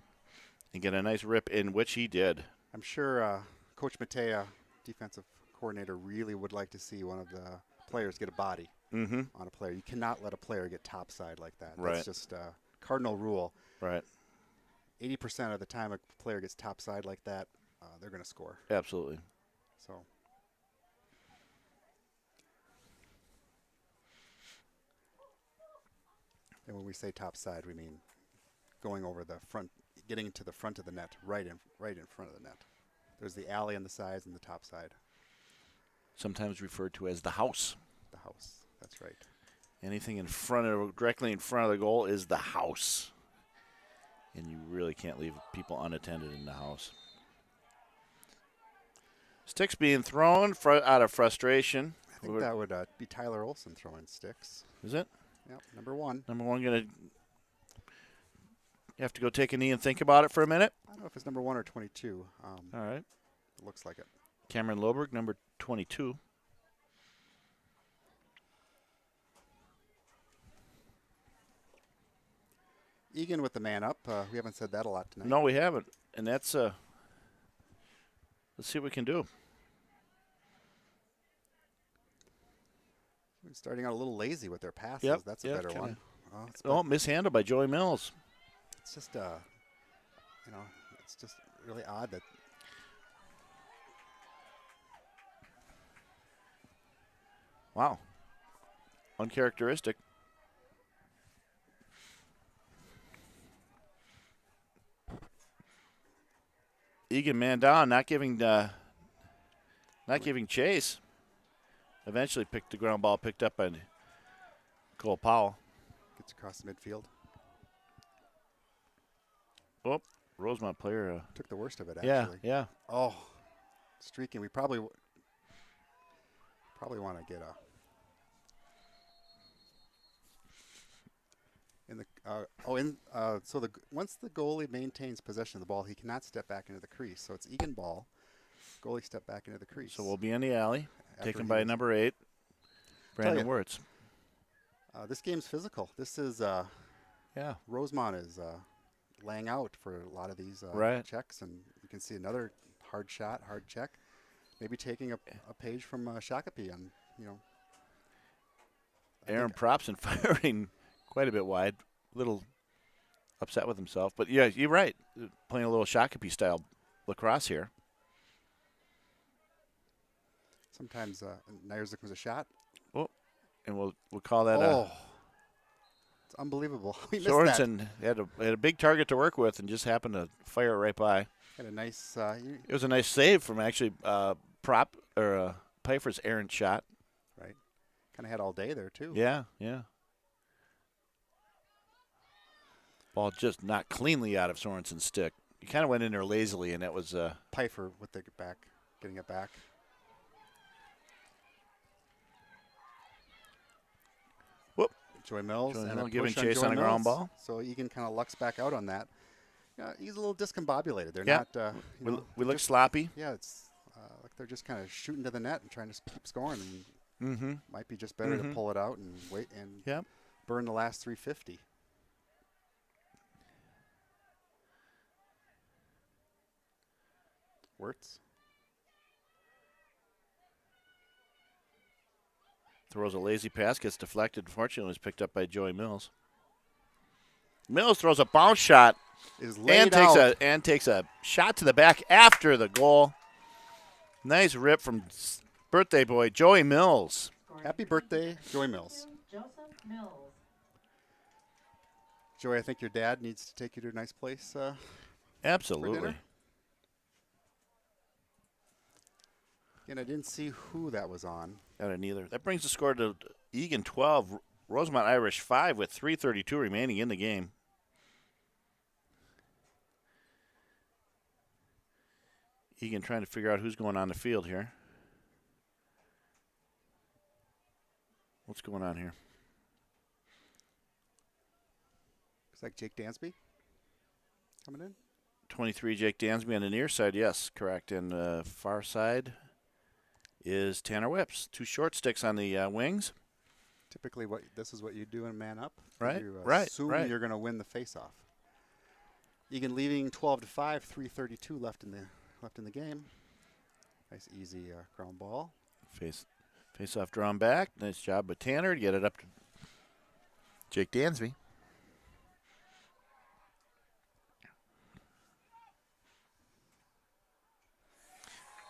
and get a nice rip in, which he did. I'm sure Coach Matea, defensive coordinator, really would like to see one of the players get a body on a player. You cannot let a player get topside like that. Right. That's just a cardinal rule. Right. 80% of the time a player gets topside like that, they're going to score. Absolutely. So. And when we say topside, we mean going over the front, getting to the front of the net, right in front of the net. There's the alley on the sides and the top side. Sometimes referred to as the house. The house. That's right. Anything directly in front of the goal is the house. And you really can't leave people unattended in the house. Sticks being thrown out of frustration. I think that would be Tyler Olson throwing sticks. Is it? Yep, number 1. Number 1 going to have to go take a knee and think about it for a minute. I don't know if it's number 1 or 22. All right. It looks like it. Cameron Loberg, number 22. Eagan with the man up. We haven't said that a lot tonight. No, we haven't. And that's let's see what we can do. We're starting out a little lazy with their passes. Yep, That's a better one. Mishandled by Joey Mills. It's just it's just really odd that. Wow. uncharacteristic. Eagan man down, not giving chase. Eventually picked the ground ball picked up by Cole Powell. Gets across the midfield. Oh, Rosemount player. Took the worst of it, actually. Yeah. Oh, streaking. We probably want to get a in the so once the goalie maintains possession of the ball, he cannot step back into the crease. So it's Eagan ball. Goalie step back into the crease. So we'll be in the alley, After taken he by was- number 8, Brandon Wirtz. This game's physical. This is Rosemount is laying out for a lot of these Right. checks, and you can see another hard shot, hard check. Maybe taking a page from Shakopee on, Aaron Propson firing quite a bit wide. A little upset with himself. But, yeah, you're right. Playing a little Shakopee style lacrosse here. Sometimes Nyerzik was a shot. Oh, and we'll call that It's unbelievable. We missed Sorensen had a big target to work with and just happened to fire it right by. that. Had a nice. It was a nice save from actually Pfeiffer's errant shot. Right. Kind of had all day there too. Yeah. Ball just not cleanly out of Sorensen's stick. He kind of went in there lazily, and that was Pfeiffer with the getting it back. Whoop. Joy Mills Joy and Mills a giving push on chase Joy on a ground Mills. ball. So Eagan kind of lucks back out on that. He's a little discombobulated. They're Yeah. not. We look sloppy. Yeah, it's like they're just kind of shooting to the net and trying to keep scoring. And Mm-hmm. might be just better to pull it out and wait and Yep. burn the last 350. Wirtz. Throws a lazy pass, gets deflected. Fortunately, was picked up by Joey Mills. Mills throws a bounce shot Is laid out. takes a shot to the back after the goal. Nice rip from birthday boy Joey Mills. Happy birthday, Joy Mills. Joseph Mills. Joey, I think your dad needs to take you to a nice place. For Absolutely. dinner? And I didn't see who that was on. I didn't either. That brings the score to Eagan 12, Rosemount Irish 5 with 3:32 remaining in the game. Eagan trying to figure out who's going on the field here. What's going on here? Looks like Jake Dansby coming in. 23, Jake Dansby on the near side. Yes, correct. And far side is Tanner Whips. 2 short sticks on the wings. Typically, this is what you do in man up. Right, You right, assume right. you're going to win the face-off. Eagan leading 12-5, 3:32 left in the game. Nice easy ground ball. Face off drawn back. Nice job by Tanner to get it up to Jake Dansby.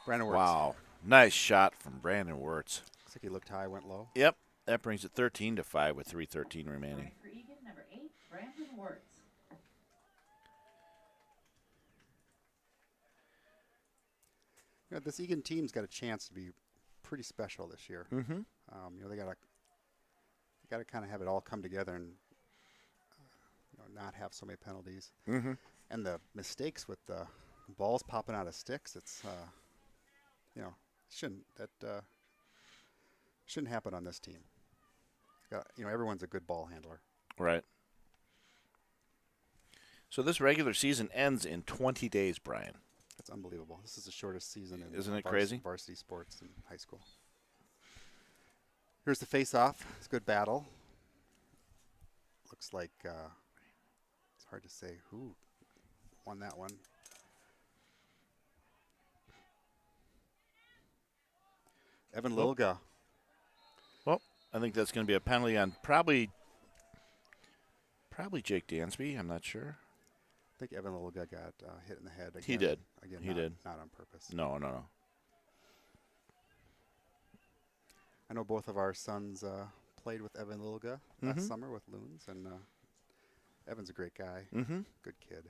Brandon Wirtz. Wow. Nice shot from Brandon Wirtz. Looks like he looked high, went low. Yep. That brings it 13-5 with 3:13 remaining. For Eagan, number 8, Brandon Wirtz. This Eagan team's got a chance to be pretty special this year. Mm-hmm. They got to kind of have it all come together and not have so many penalties. Mm-hmm. And the mistakes with the balls popping out of sticks, it's shouldn't happen on this team. Everyone's a good ball handler. Right. So this regular season ends in 20 days, Brian. That's unbelievable. This is the shortest season in Isn't it crazy? varsity sports in high school. Here's the face-off. It's a good battle. Looks like it's hard to say who won that one. Evan Lilga. Well, I think that's going to be a penalty on probably Jake Dansby. I'm not sure. I think Evan Lilga got hit in the head again. He did. Again, He did. Not on purpose. No. I know both of our sons played with Evan Lilga last summer with Loons, and Evan's a great guy. Good kid.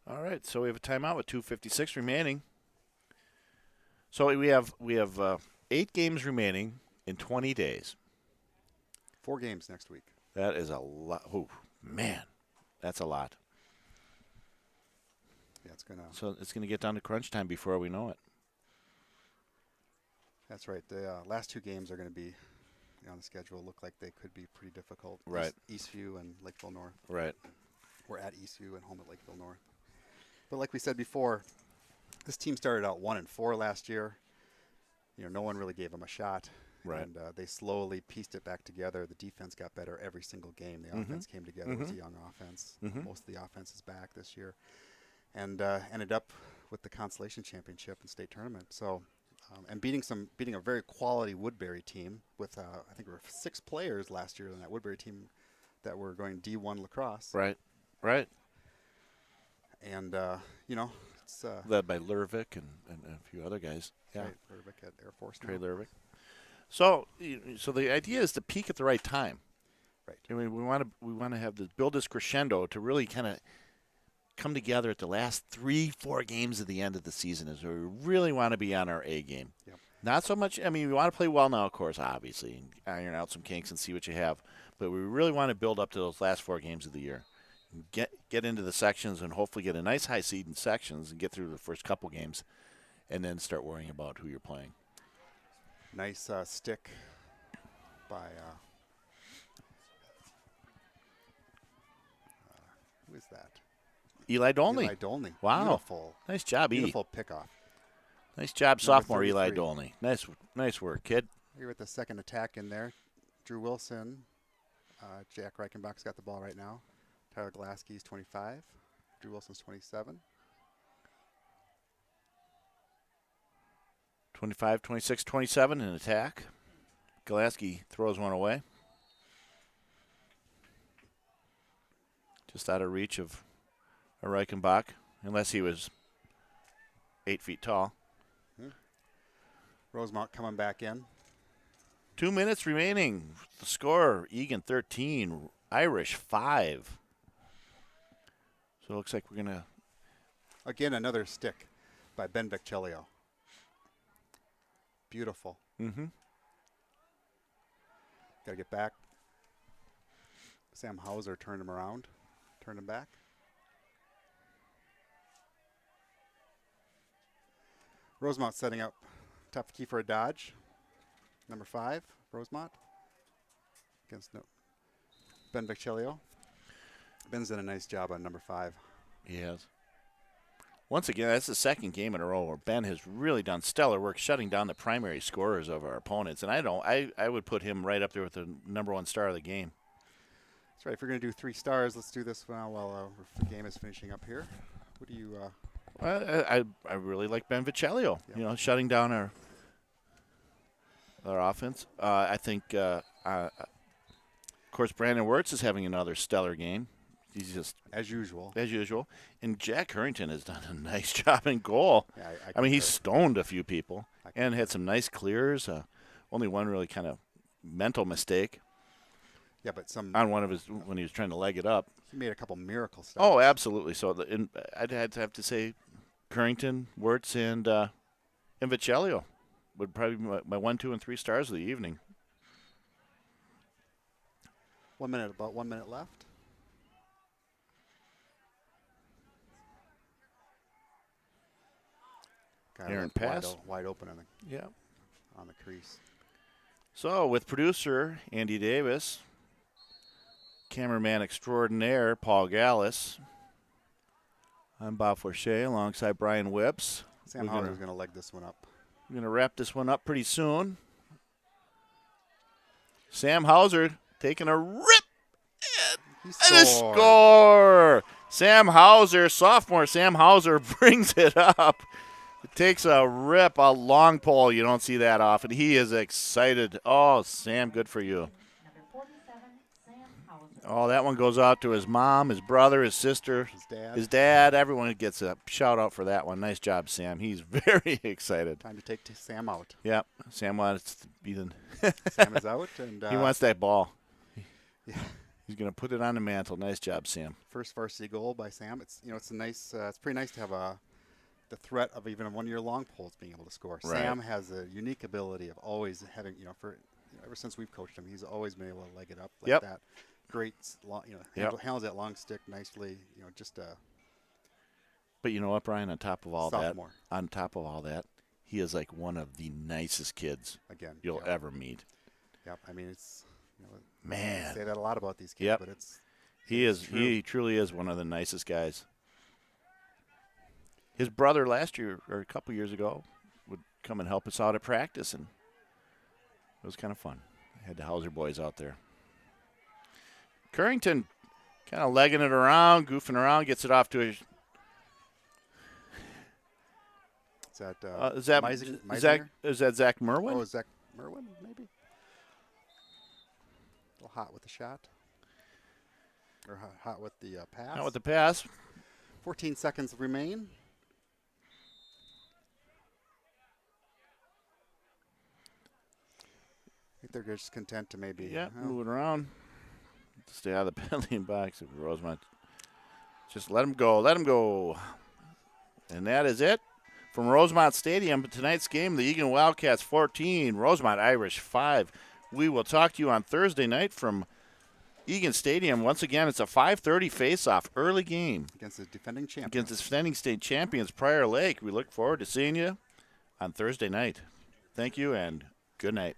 All right, so we have a timeout with 2:56 remaining. So we have 8 games remaining in 20 days. 4 games next week. That is a lot. Oh, man, that's a lot. Yeah, So it's gonna get down to crunch time before we know it. That's right. The last 2 games are going to be on the schedule. Look like they could be pretty difficult. Right. Eastview and Lakeville North. Right. We're at Eastview and home at Lakeville North. But like we said before, this team started out 1-4 last year. No one really gave them a shot. Right. And they slowly pieced it back together. The defense got better every single game. The offense came together. It was a young offense. Most of the offense is back this year. And ended up with the consolation championship and state tournament. So, and beating a very quality Woodbury team with I think there were 6 players last year in that Woodbury team that were going D1 lacrosse. Right. Right. And it's Led by Lervik and a few other guys. Yeah. right, Lervik at Air Force. Trey now. Lervik. So the idea is to peak at the right time. Right. I mean, we want to have build this crescendo to really kind of come together at the last 3-4 games of the end of the season. Is where we really want to be on our A game. Yep. Not so much. I mean, we want to play well now, of course, obviously, and iron out some kinks and see what you have. But we really want to build up to those last 4 games of the year. Get into the sections and hopefully get a nice high seed in sections and get through the first couple games, and then start worrying about who you're playing. Nice stick by who is that? Eli Dolney. Eli Dolney. Wow. Beautiful. Nice job, Beautiful pickoff. Nice job, Number sophomore Eli 33. Dolney. Nice work, kid. Here with the second attack in there. Drew Wilson. Jack Reichenbach's got the ball right now. Tyler Glasky's 25. Drew Wilson's 27. 25, 26, 27 in attack. Golaski throws one away. Just out of reach of a Reichenbach, unless he was 8 feet tall. Rosemount coming back in. 2 minutes remaining. The score, Eagan 13, Irish 5. So it looks like we're going to... Again, another stick by Ben Vichelio. Beautiful. Mm-hmm. Got to get back. Sam Hauser turned him around. Turned him back. Rosemount setting up tough key for a dodge. Number 5, Rosemount. Against Ben Vichelio. Ben's done a nice job on number 5. He has. Once again, that's the second game in a row where Ben has really done stellar work shutting down the primary scorers of our opponents. And I would put him right up there with the number 1 star of the game. That's right. If we're going to do 3 stars, let's do this now while the game is finishing up here. What do you... I really like Ben Vichelio, Yep. Shutting down our offense. I think, of course, Brandon Wirtz is having another stellar game. He's just as usual. And Jack Harrington has done a nice job in goal. Yeah, I mean, he stoned a few people and had some nice clears. Only one really kind of mental mistake. Yeah, but on one of his when he was trying to leg it up. He made a couple miracle stops. Oh, absolutely. So I'd have to say, Harrington, Wirtz, and Vichelio would probably be my 1, 2, and 3 stars of the evening. About 1 minute left. Got Aaron it pass. wide open on the crease. So with producer Andy Davis, cameraman extraordinaire Paul Gallus, I'm Bob Forche alongside Brian Whips. Sam Hauser's going to leg this one up. We're going to wrap this one up pretty soon. Sam Hauser taking a rip and a score. Sam Hauser, sophomore Sam Hauser brings it up. It takes a rip, a long pole. You don't see that often. He is excited. Oh, Sam, good for you. Number 47, Sam Hauser. Oh, that one goes out to his mom, his brother, his sister, his dad. Everyone gets a shout out for that one. Nice job, Sam. He's very excited. Time to take Sam out. Yep. Sam wants to be the. Sam is out, and he wants that ball. Yeah. He's going to put it on the mantle. Nice job, Sam. First varsity goal by Sam. It's it's a nice. It's pretty nice to have the threat of even one of your long poles being able to score. Right. Sam has a unique ability of always having ever since we've coached him, he's always been able to leg it up like that. Great, handles that long stick nicely. Just a. But you know what, Brian? On top of all sophomore. He is like one of the nicest kids you'll ever meet. Yep. I mean, it's man. I say that a lot about these kids, but he truly is one of the nicest guys. His brother last year or a couple years ago would come and help us out at practice, and it was kind of fun. I had the Hauser boys out there. Currington kind of legging it around, goofing around, gets it off to a. Is that Zach Merwin? Oh, Zach Merwin, maybe. A little hot with the shot, or hot with the pass. Hot with the pass. 14 seconds remain. I think they're just content to maybe. Moving around. Stay out of the penalty box of Rosemount. Just let him go. And that is it from Rosemount Stadium. Tonight's game, the Eagan Wildcats 14, Rosemount Irish 5. We will talk to you on Thursday night from Eagan Stadium. Once again, it's a 5:30 face-off, early game. Against the defending champions. Against the defending state champions, Prior Lake. We look forward to seeing you on Thursday night. Thank you and good night.